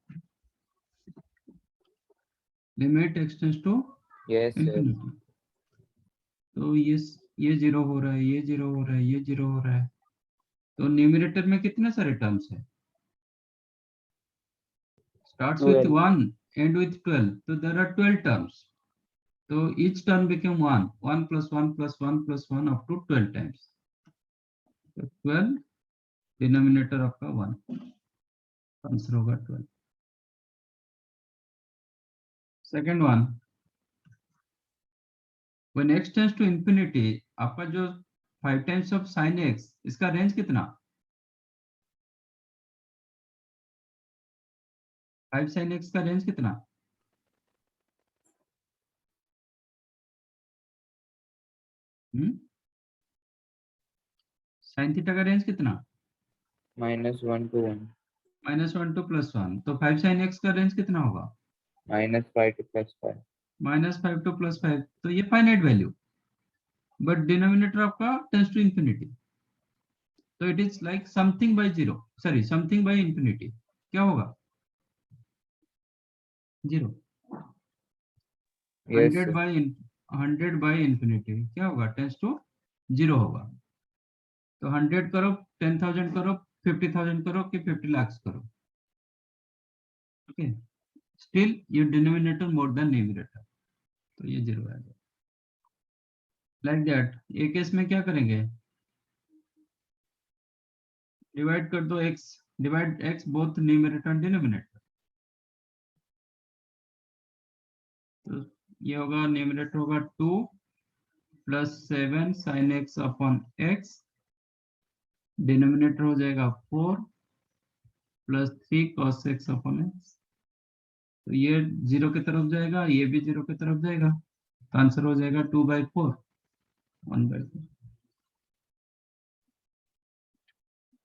Limit x tends to yes sir. Infinity. तो ये zero हो रहा है, ये जीरो हो रहा है, ये जीरो हो रहा है। तो न्यूमरेटर में कितने सारे टर्म्स है? Starts with 12। 1 end with 12, so there are 12 terms. So each term became 1, 1 plus 1 plus 1 plus 1 up to 12 times. So 12, denominator आपका 1, आंसर होगा 12। Second one, when x tends to infinity, आपका जो 5 times of sin x, इसका range कितना? 5 sin x का range कितना? sin theta का range कितना? -1 to 1। -1 to +1, तो 5 sin x का रेंज कितना होगा? -5 to +5। -5 to +5, तो ये फाइनाइट वैल्यू, बट डिनोमिनेटर आपका टेंड्स टू इंफिनिटी, तो it is like something by zero, sorry something by infinity. क्या होगा? Zero. Yes 100 sir. By 100 by infinity क्या होगा? टेंड्स टू जीरो होगा। तो 100 करो, 10,000 करो, 50,000 करो कि 50 lakhs करो, okay, still your denominator more than numerator, तो ये जीरो आ जाएगा। लाइक दैट, एक केस में क्या करेंगे? डिवाइड कर दो x, divide x both numerator and denominator. तो ये होगा, न्यूमरेटर होगा 2 plus 7 sin x upon x, denominator हो जाएगा 4 plus 3 cos x upon x। तो ये जीरो की तरफ जाएगा, ये भी जीरो की तरफ जाएगा, तो आंसर हो जाएगा 2/4, 1/4।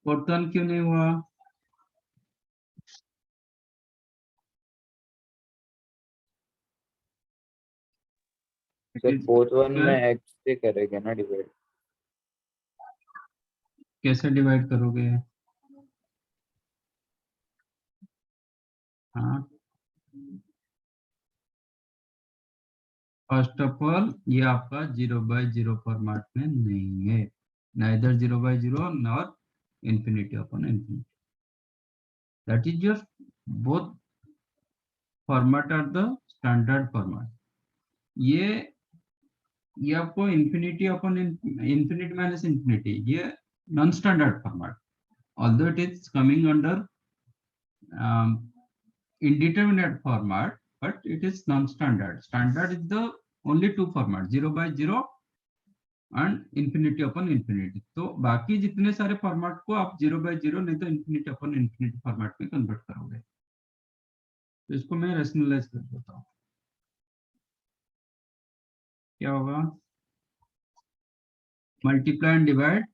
फोर्थ वन क्यों नहीं हुआ? सर फोर्थ वन में x से करेंगे ना डिवाइड। कैसे डिवाइड करोगे? हाँ, फर्स्ट ऑफ ऑल ये आपका 0/0 फॉर्मेट में नहीं है, neither 0/0 nor infinity upon infinity. That is your both format are the standard format. ये आपको infinity upon infinity minus infinity, ये non standard format, although it is coming under indeterminate format, but it is non-standard. Standard is the only two format, 0/0 and infinity upon infinity. तो बाकी जितने सारे format को आप 0/0 नहीं तो infinity upon infinity फॉर्मेट में कन्वर्ट करोगे। तो इसको मैं रेशनलाइज कर देता हूँ। क्या होगा? Multiply and divide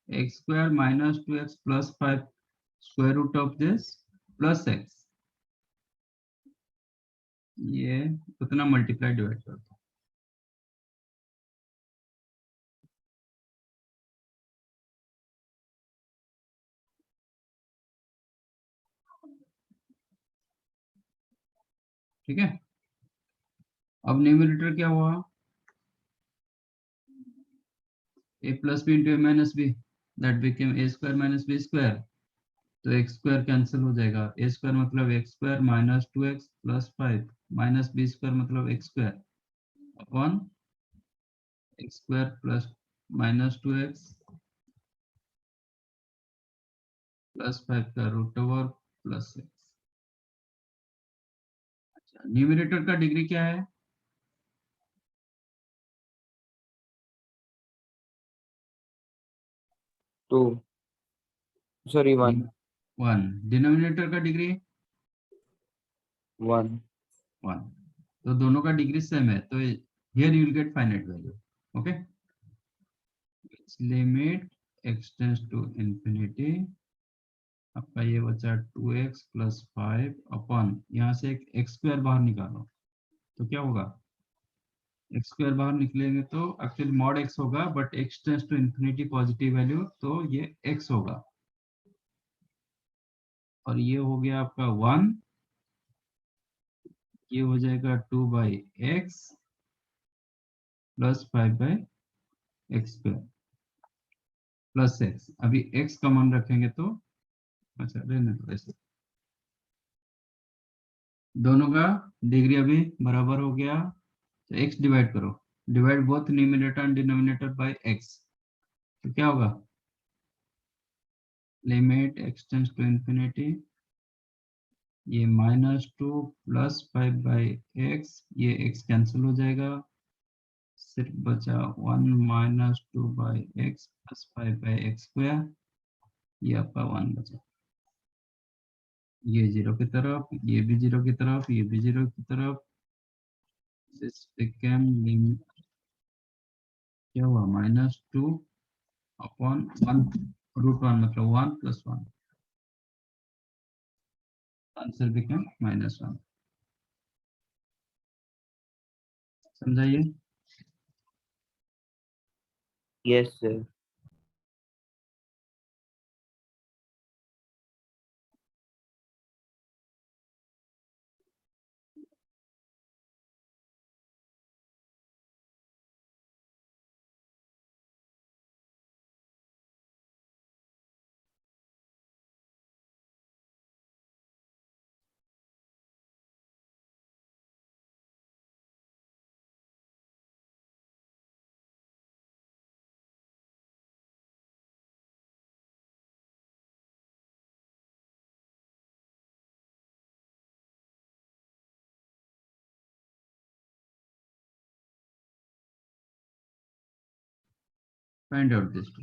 x² - 2x + 5 square root of this plus x, ये उतना मल्टीप्लाई डिवाइड करता हूँ। ठीक है, अब न्यूमरेटर क्या हुआ? a + b × a - b, that became a square minus b square, तो एक्स स्क्वायर कैंसिल हो जाएगा, ए स्क्वायर मतलब x square minus 2x plus 5 minus b square मतलब x square upon x square plus minus 2x plus 5 का root over plus x. अच्छा, numerator का degree क्या है? 2, sorry 1, 1। डिनोमिनेटर का डिग्री 1. 1। तो दोनों का डिग्री सेम है, तो here you will get finite value. Okay, limit x tends to infinity, आपका ये बचा 2x प्लस 5 अपॉन, यहाँ से एक एक्स स्क्वायर बाहर निकालो तो क्या होगा, एक्स स्क्वायर बाहर निकलेंगे तो एक्चुअली मॉड एक्स होगा, but x tends to infinity positive value, तो ये x होगा, और ये हो गया आपका 1, ये हो जाएगा 2/x plus 5/x square plus x। अभी x का मान रखेंगे तो, अच्छा रहने दो ऐसे, दोनों का डिग्री अभी बराबर हो गया, तो x डिवाइड करो, divide both numerator and denominator by x, तो क्या होगा, limit x tends to infinity, ये -2 प्लस 5/x, ये x कैंसिल हो जाएगा, सिर्फ बचा 1 minus 2/x plus 5/x square, ये आपका 1 बचा, ये 0 की तरफ, ये भी 0 की तरफ, ये भी 0 की तरफ, this became lim- क्या हुआ, -2 अपॉन 1 रूट 1 मतलब 1 प्लस 1, आंसर बिकम -1। समझाइए। Yes, sir. Find out this two.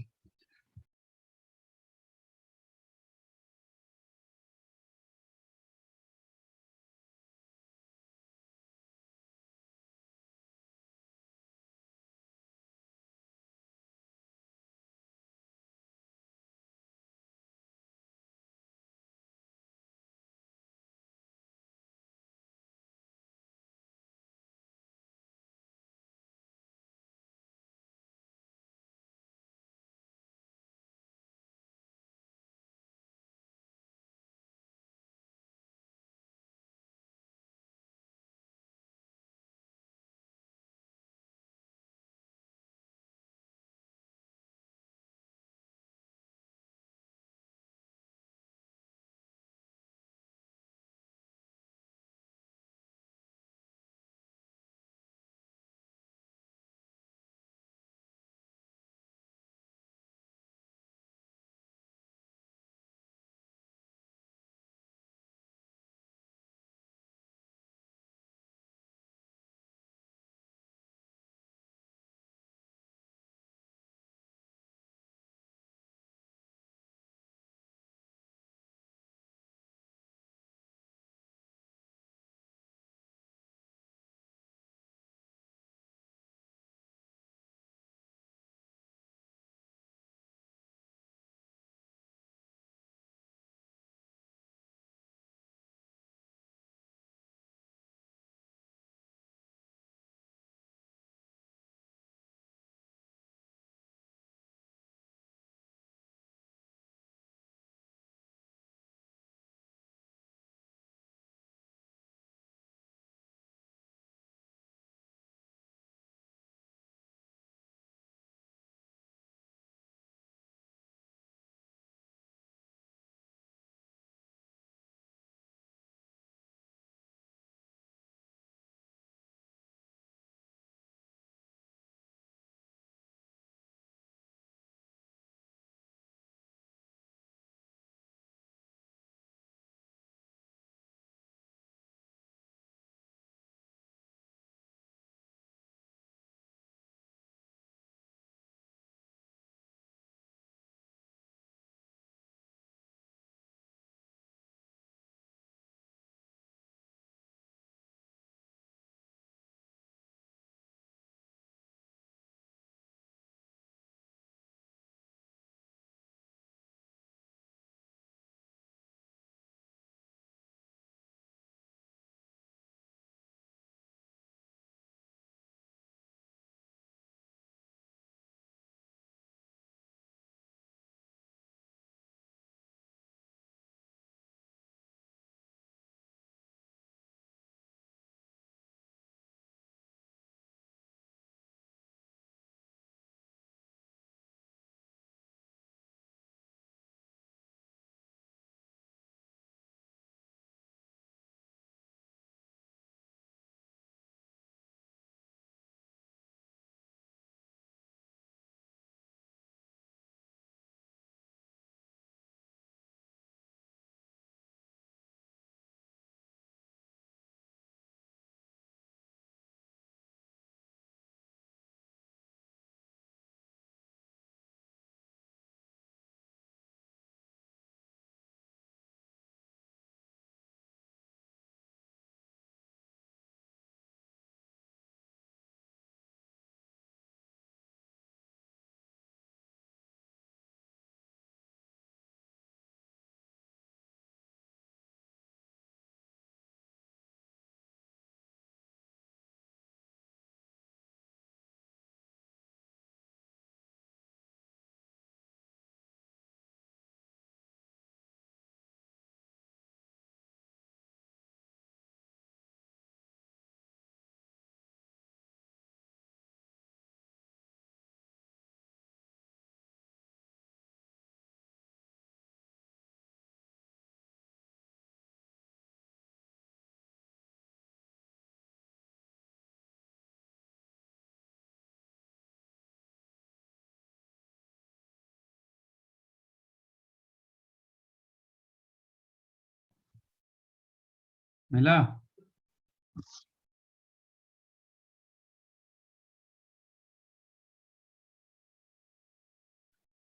मिला?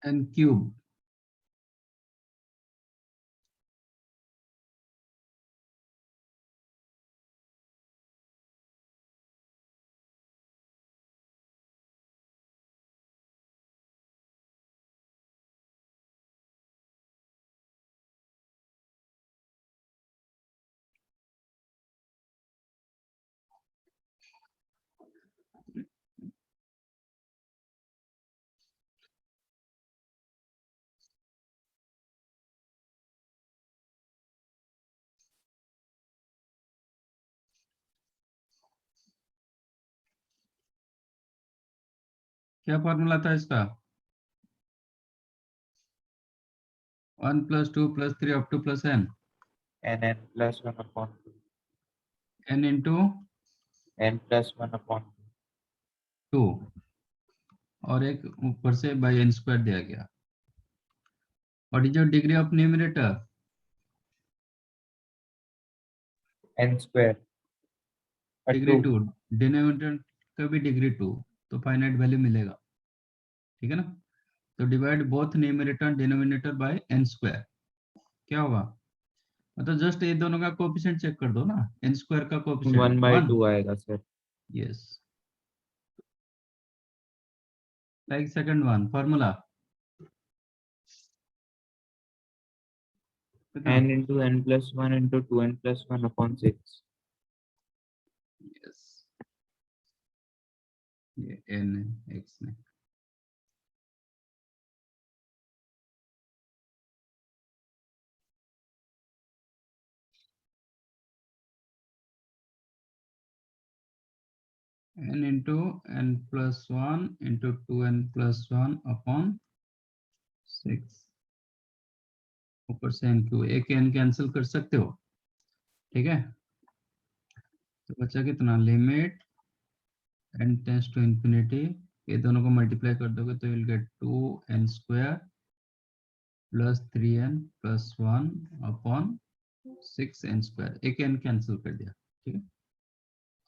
n क्यूब क्या फॉर्मूला था इसका? 1 + 2 + 3 up to +n n plus 1 upon 2. n into n plus 1 upon 2 और एक ऊपर से बाई n स्क्वायर दिया गया। और ये जो degree of numerator 2. n square. Degree 2. 2, denominator का भी डिग्री 2, तो फाइनाइट वैल्यू मिलेगा। ठीक है ना? तो divide both numerator denominator by n square, क्या होगा? मतलब जस्ट ये दोनों का कोएफिशिएंट चेक कर दो ना, n स्क्वायर का 1 कोएफिशिएंट by 1। 2 आएगा sir. Yes, like second one formula n into n plus 1 into 2n plus 1 upon 6. Yes, ये n x में n into n plus 1 into 2n plus 1 upon 6, ऊपर से n cube, एक n cancel कर सकते हो। ठीक है, तो बचा कितना? Limit n tends to infinity, ये दोनों को मल्टीप्लाई कर दोगे तो will get 2n square plus 3n plus 1 upon 6n square, एक n कैंसिल कर दिया। ठीक है,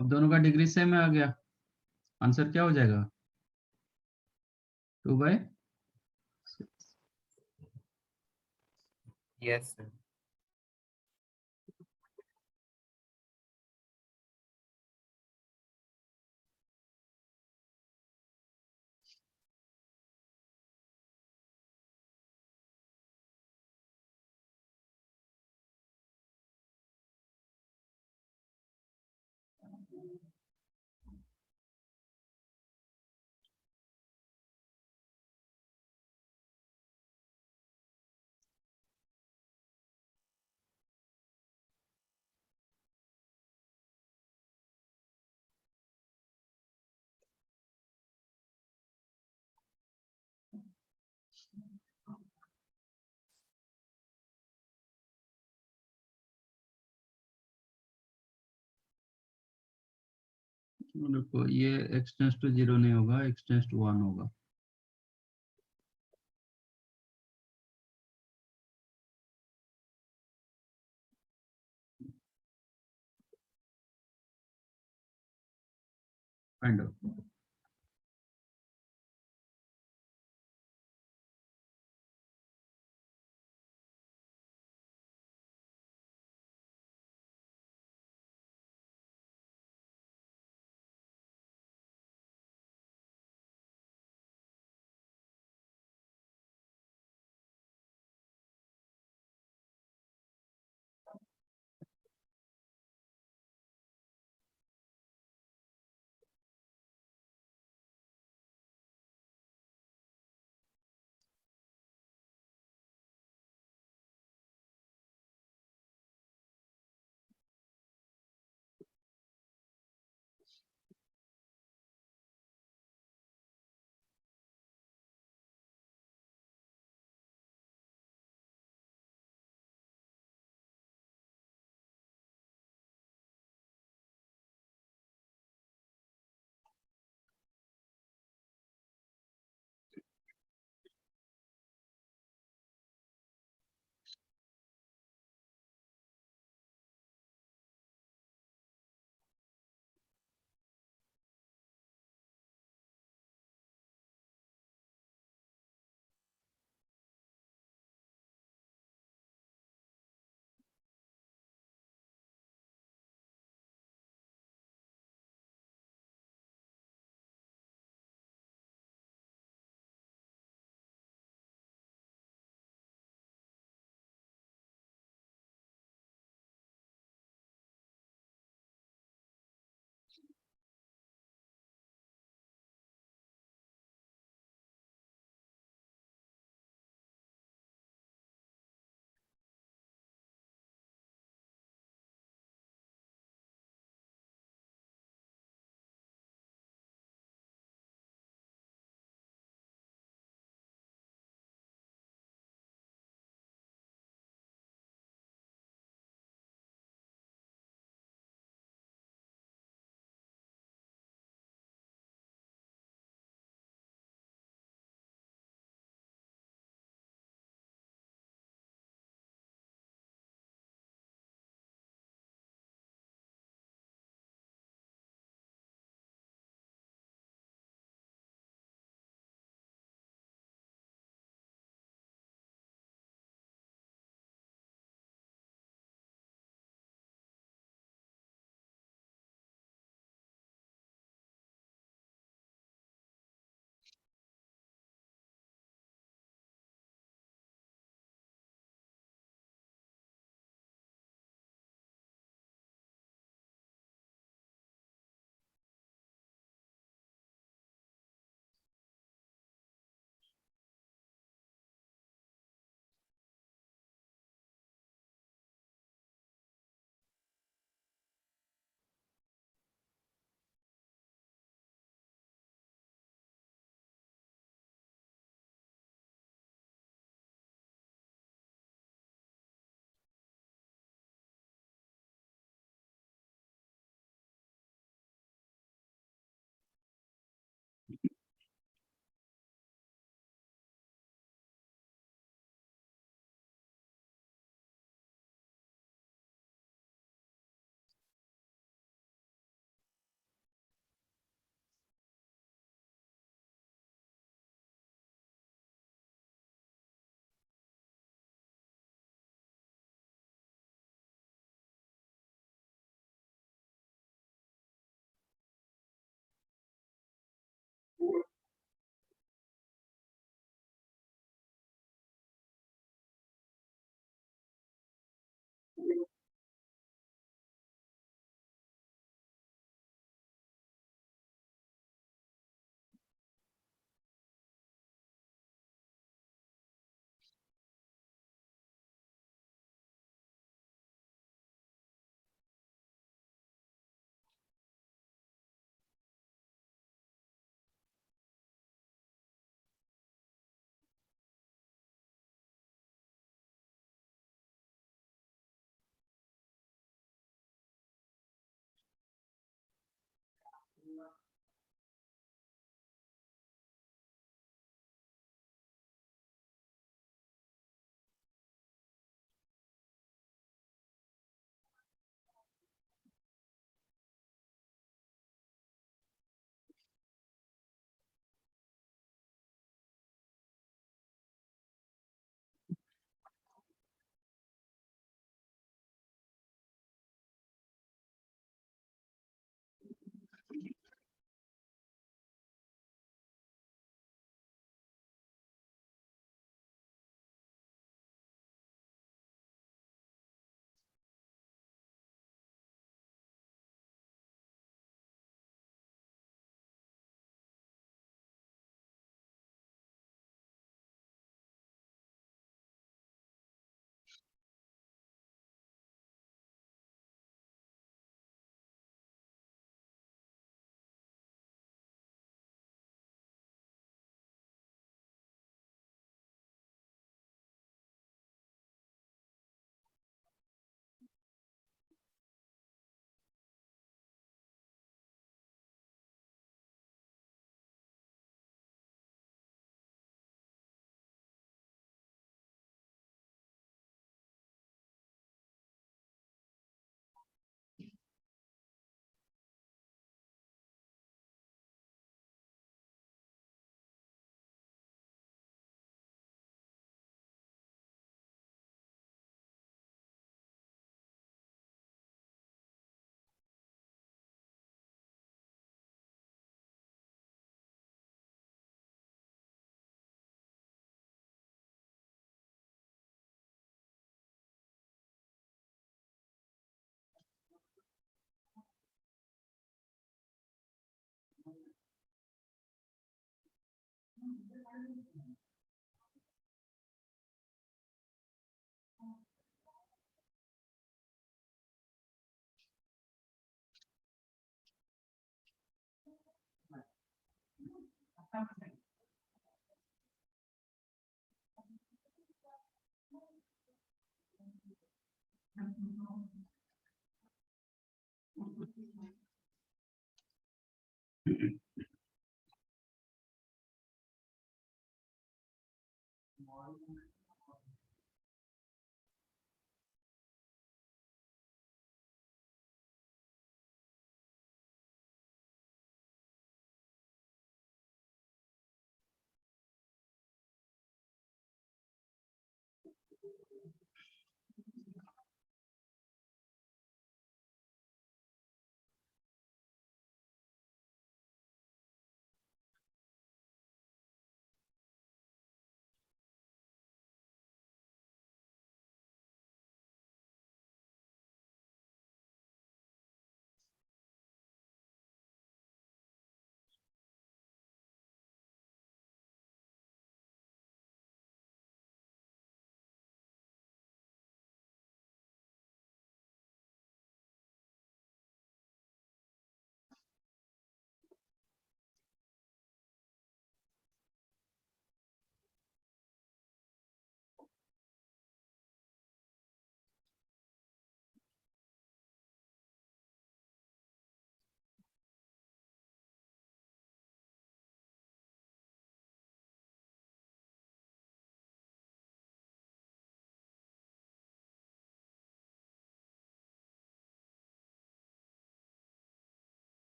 अब दोनों का डिग्री सेम आ गया, आंसर क्या हो जाएगा? 2/6। Yes sir. देखो ये x टेंड्स टू 0 नहीं होगा, x टेंड्स टू 1 होगा। Find out.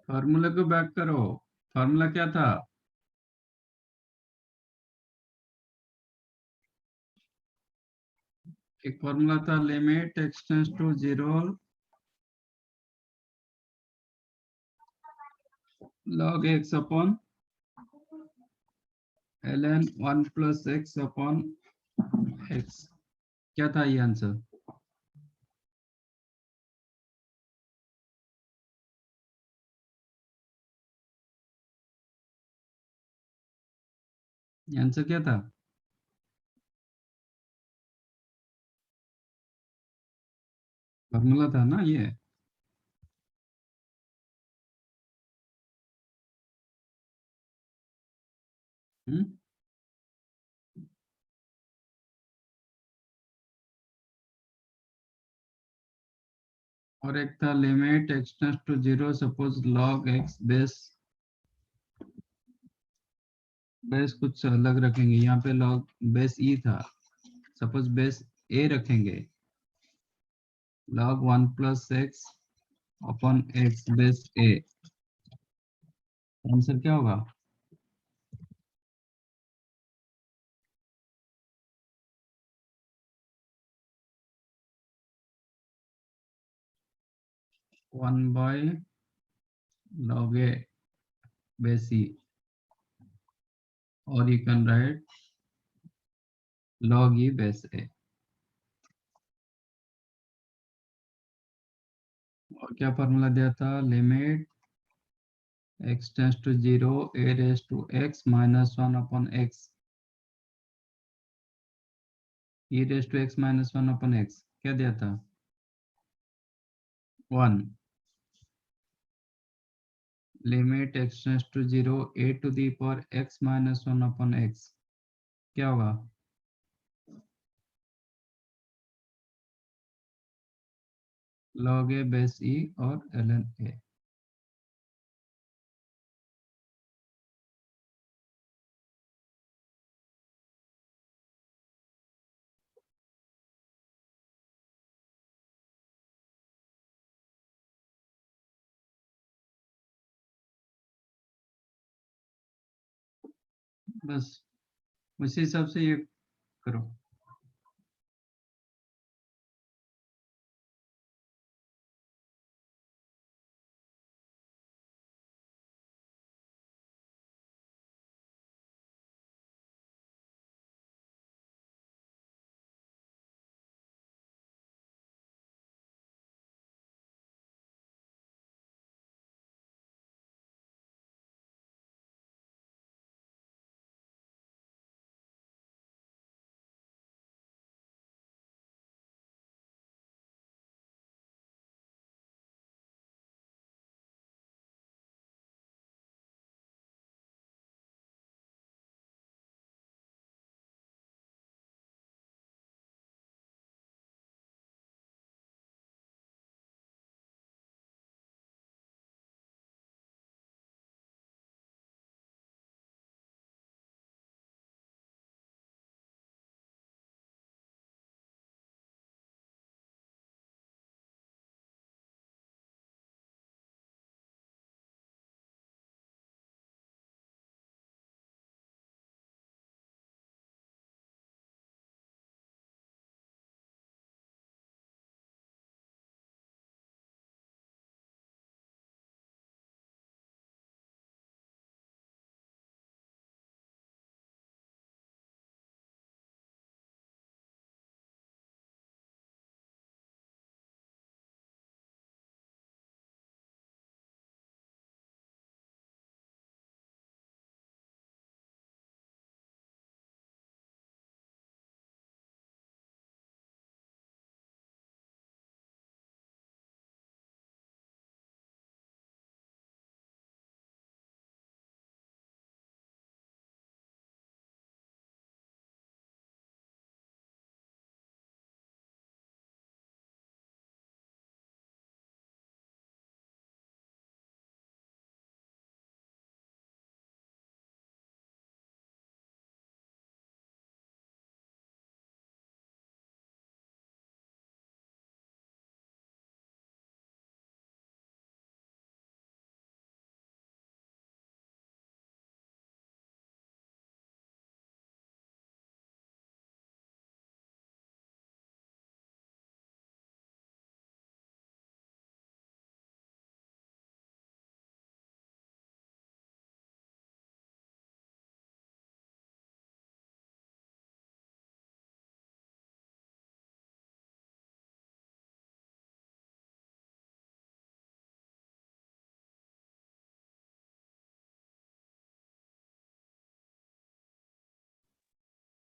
फॉर्मूला को बैक करो। फॉर्मूला क्या था? एक फॉर्मूला था limit x tends to 0 log x upon ln 1 plus x upon x। क्या था ये आंसर? ये आंसर क्या था? फॉर्मूला था ना ये? हम्म? और एक था limit x tends to 0 suppose log x base कुछ अलग रखेंगे। यहाँ पे log बेस e था, सपोज बेस a रखेंगे। log 1 plus x upon x base a। Answer क्या होगा? One by log a base e, or you can write log e base a। और क्या फॉर्मूला दिया था? Limit x tends to 0 a raise to x minus 1 upon x e raise to x minus 1 upon x। क्या दिया था? 1। Limit x tends to 0 a to the power x minus 1 upon x। क्या होगा? log a base e और ln a। बस उसी हिसाब से ये करो।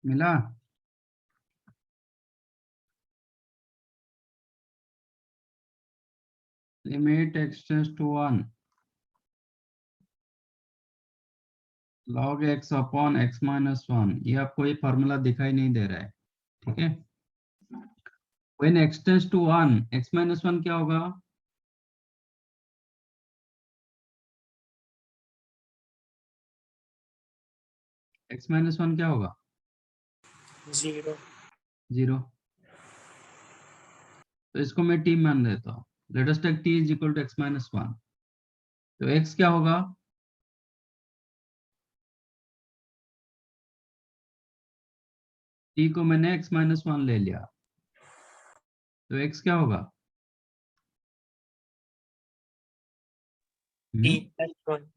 मिला? Limit x tends to 1 log x upon x minus 1, ये आपको ये फॉर्मूला दिखाई नहीं दे रहा है, ठीक है। when x tends to 1, x minus 1 क्या होगा? x माइनस 1 क्या होगा? 0. 0। तो इसको मैं t मान देता हूँ। Let us take t is equal to x minus 1। तो x क्या होगा? t को मैंने x माइनस 1 ले लिया, तो x क्या होगा? T plus 1.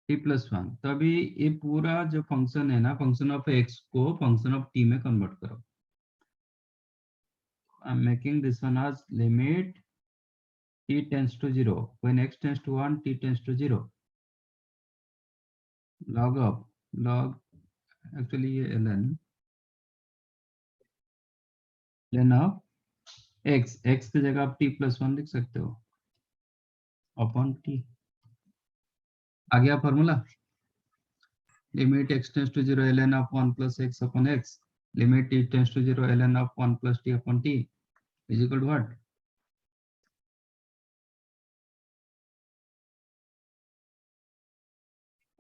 t plus 1। तो अभी ये पूरा जो फंक्शन है ना, फंक्शन ऑफ x को फंक्शन ऑफ t में कन्वर्ट करो। I am making this one as limit t tends to 0 when x tends to 1, t tends to 0 log of log, actually ये ln ऑफ x की जगह आप t plus 1 लिख सकते हो अपॉन t। आ गया formula? Limit x tends to 0 ln of 1 plus x upon x, limit t tends to 0 ln of 1 plus t upon t is equal to what?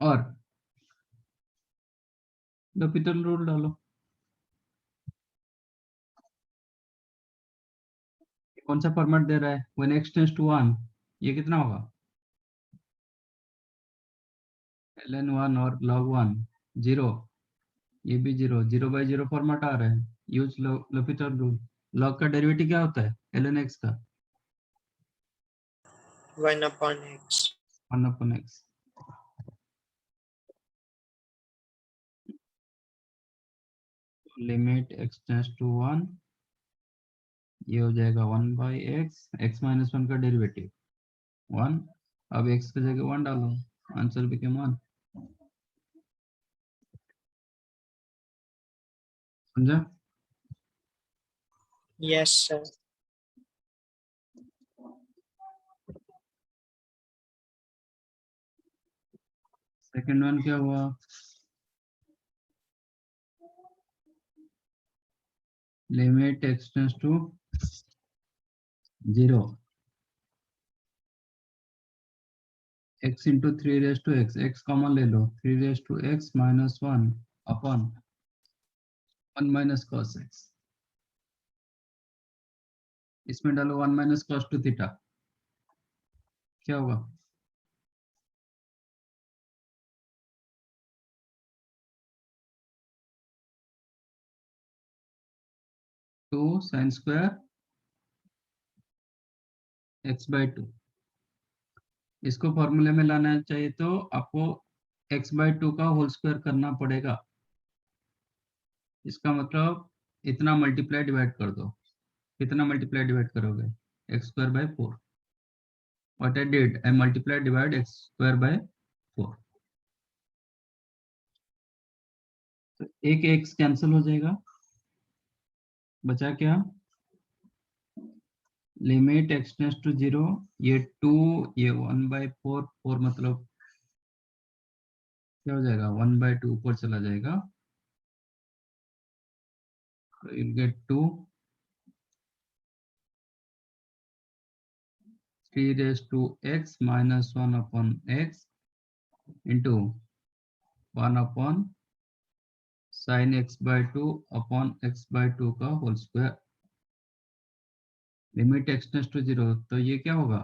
और l'Hopital rule डालो। कौन सा format दे रहा है? when x टेंड्स टू 1, ये कितना होगा? ln 1 और log 1 0, ये भी 0, 0 बाई 0 फॉर्मेट आ रहा है। Use l'Hopital rule. log का डेरिवेटिव क्या होता है ln x का? 1 upon x. 1 upon x। Limit x tends to 1, ये हो जाएगा 1 बाई x माइनस 1 का डेरिवेटिव 1। अब x की जगह 1 डालो, आंसर बिकेम 1। समझा? Yes, sir. सेकंड वन क्या हुआ? Limit x tends to 0 x into 3 raise to x common ले लो, 3 raise to x minus 1 upon 1 minus cos x। इसमें डालो 1 माइनस कॉस टू थीटा, क्या होगा? Two sine square x by 2। इसको फॉर्मूले में लाना चाहिए तो आपको x बाई 2 का होल स्क्वायर करना पड़ेगा। इसका मतलब इतना मल्टीप्लाई डिवाइड कर दो। कितना मल्टीप्लाई डिवाइड करोगे? x square by 4। What I did, I multiply divide x square by 4। तो एक x कैंसिल हो जाएगा, बचा क्या? लिमिट x टेंड्स टू 0, ये 2, ये 1 बाय 4, 4 मतलब क्या हो जाएगा? 1 बाय 2 ऊपर चला जाएगा, तो you'll get 2 3 raised to x minus 1 upon x into 1 upon sin x by 2 upon x by 2 का whole square. Limit x tends to 0, तो ये क्या होगा?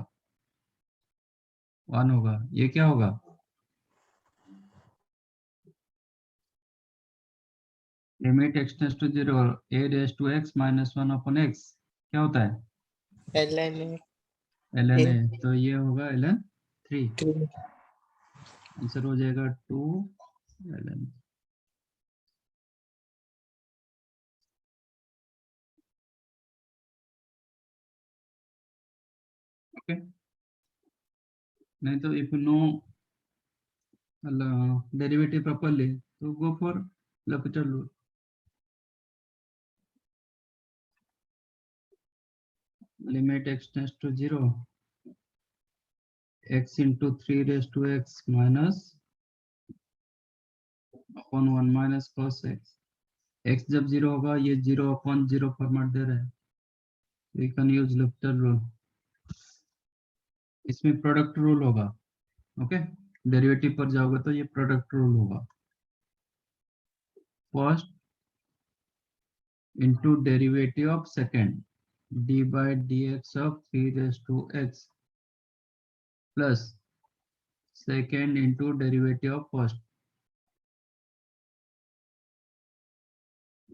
1 होगा। ये क्या होगा? Limit x tends to 0 a raised to x minus 1 upon x क्या होता है? ln ln a, तो ये होगा ln 3। 2. आंसर हो जाएगा 2 ln। ओके, नहीं तो if know derivative properly, so go for l'Hopital rule। limit x tends to 0, x into 3 raised to x minus upon 1 minus cos x. x जब 0 होगा, ये 0 upon 0 फॉर्मेट दे रहा है, we can use L'Hopital rule. इसमें product rule होगा, okay, derivative पर जाओगे तो ये प्रोडक्ट रूल होगा, first into derivative of second d by dx of 3 raised to x plus second into derivative of first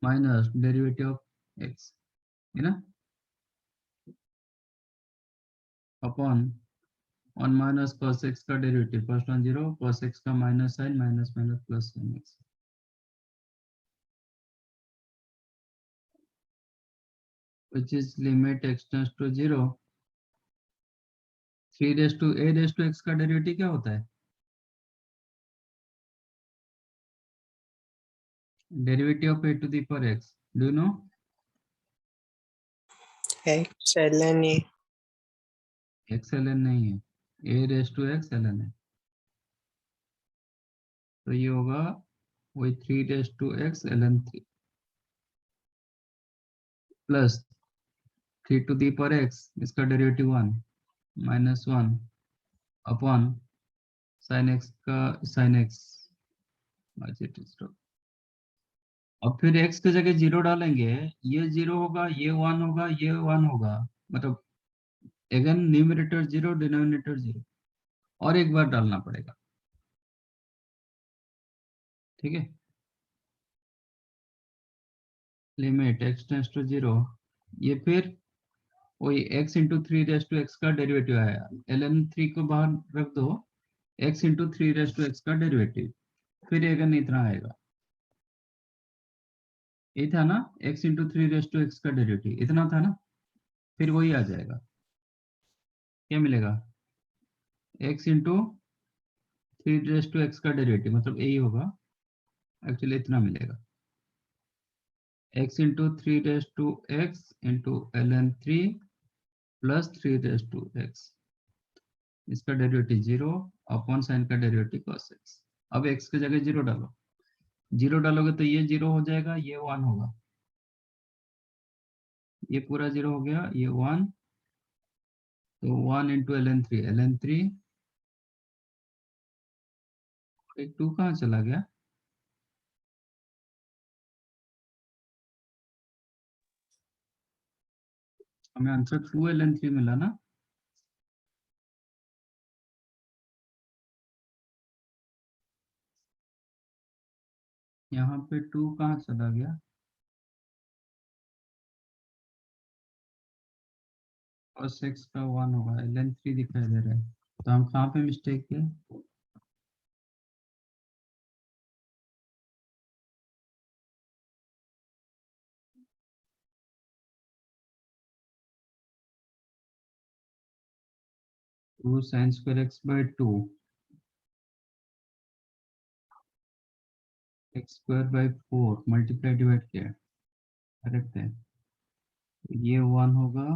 minus derivative of x, है ना, upon 1 minus cos x का derivative, first one 0, cos x का minus sine, minus minus plus sine x, which is limit x tends to 0, 3 raised to a raised to x का derivative क्या होता है, derivative of a to the power x, do you know? X ln A. x ln नहीं है, a raised to x ln है, तो ये होगा वही 3 raised to x ln 3 plus 3 to the power x, इसका derivative 1 minus 1 upon sine x का sign x, अब फिर x की जगह 0 डालेंगे, ये 0 होगा, ये 1 होगा, ये 1 होगा, मतलब अगेन न्यूमरेटर 0 डिनोमिनेटर 0, और एक बार डालना पड़ेगा, ठीक है, लिमिट x टेंड्स टू 0, ये फिर वही x into 3 raise to x का डेरिवेटिव आया, ln 3 को बाहर रख दो, x into 3 raise to x का डेरिवेटिव, फिर अगेन इतना आएगा, ये था ना, x into 3 raise to x का डेरिवेटिव इतना था ना, फिर वही आ जाएगा, क्या मिलेगा, x into 3 raise to x का डेरिवेटिव, मतलब यही होगा, एक्चुअली इतना मिलेगा, x into 3 raise to x into ln 3 plus 3 raise to x, इसका डेरिवेटिव 0 अपॉन साइन का डेरिवेटिव cos x, अब x की जगह 0 डालो, 0 डालोगे तो ये 0 हो जाएगा, ये 1 होगा, ये पूरा 0 हो गया, ये 1, तो 1 इंटू ln 3, एक 2 कहाँ चला गया, हमें आंसर 2 ln 3 मिला ना, यहाँ पे 2 कहाँ चला गया, cos x का 1 होगा, ln 3 दिखाई दे रहा है, तो हम कहाँ पे मिस्टेक किए, two sine square x by 2 x square by 4 multiply divide किया, करेक्ट है, ये 1 होगा,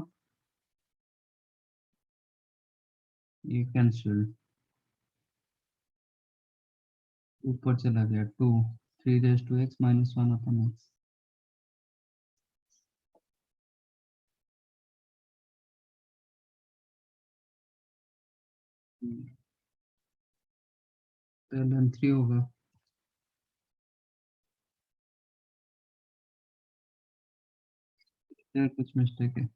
ये कैंसिल, ऊपर चला गया 2, 3 raise to x minus 1 upon x, तो ln 3 होगा, कुछ मिस्टेक है।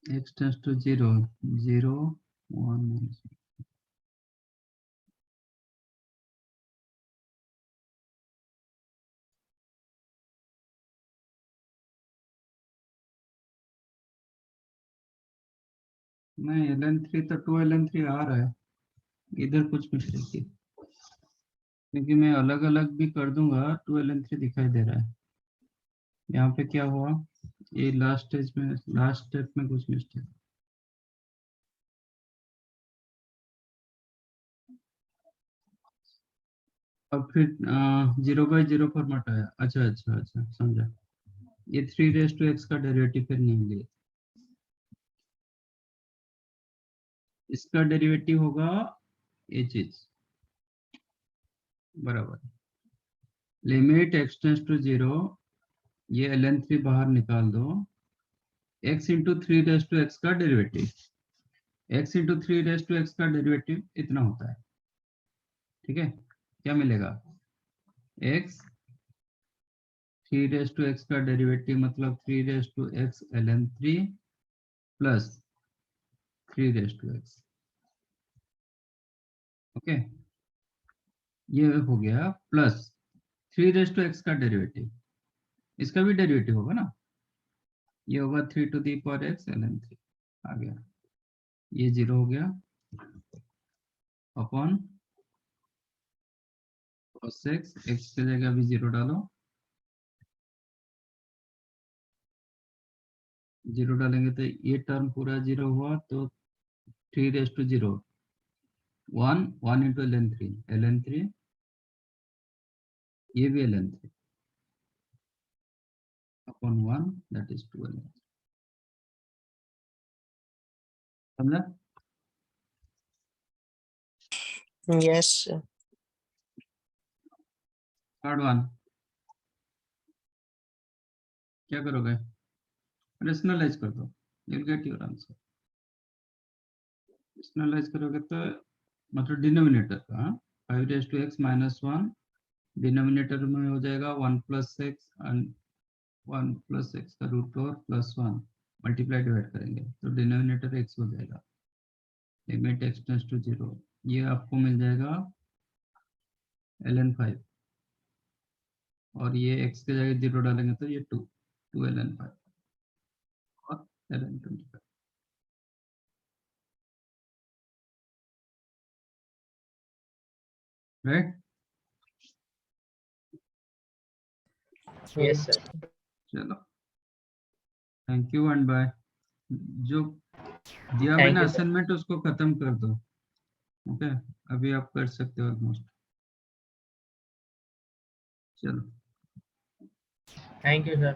x tends to 0, 0, 1 minus 1. नहीं, ln3 तो 2ln3 आ रहा है, इधर कुछ मिस्टेक है, क्योंकि मैं अलग अलग भी कर दूंगा 2ln3 दिखाई दे रहा है। यहाँ पे क्या हुआ, ये लास्ट स्टेज में, लास्ट स्टेप में कुछ मिस्टेक। अब फिर 0/0 फॉर्मेट आया। अच्छा अच्छा अच्छा, समझा। ये 3 का डेरिवेटिव फिर नहीं लिया, इसका डेरिवेटिव होगा ये चीज बराबर। लिमिट x टेंड्स टू 0, ये ln3 बाहर निकाल दो, x इंटू 3 का डेरिवेटिव, x इंटू 3 का डेरिवेटिव इतना होता है। ठीक है, क्या मिलेगा, x 3 का डेरिवेटिव मतलब 3 ln3 प्लस 3 ओके, ये हो गया प्लस 3 का डेरिवेटिव, इसका भी डेरिवेटिव होगा ना, ये होगा 3 ln3 आ गया, ये 0 हो गया अपॉन cos x, x की जगह अभी 0 डालो, 0 डालेंगे तो ये टर्म पूरा 0 हुआ, तो 3 1 इंटू ln3 ये भी ln3 upon 1 that is 2 ln3। समझा? Yes, sir. थर्ड वन क्या करोगे, रेशनलाइज कर दो, you will get your answer. Rationalise करोगे तो मतलब डिनोमिनेटर का 5 माइनस 1 डिनोमिनेटर में हो जाएगा 1 plus x and 1 plus x का रूट और प्लस 1 मल्टीप्लाई डिवाइड करेंगे तो डिनोमिनेटर x हो जाएगा। लिमिट x टेंड्स टू 0, ये आपको मिल जाएगा ln5 और ये x के जगह 0 डालेंगे तो ये 2 ln5 और ln25। Right, Yes, sir. चलो थैंक यू एंड बाय। जो दिया Thank मैंने you, sir. असाइनमेंट उसको खत्म कर दो। ओके, अभी आप कर सकते हो ऑलमोस्ट। चलो Thank you, sir.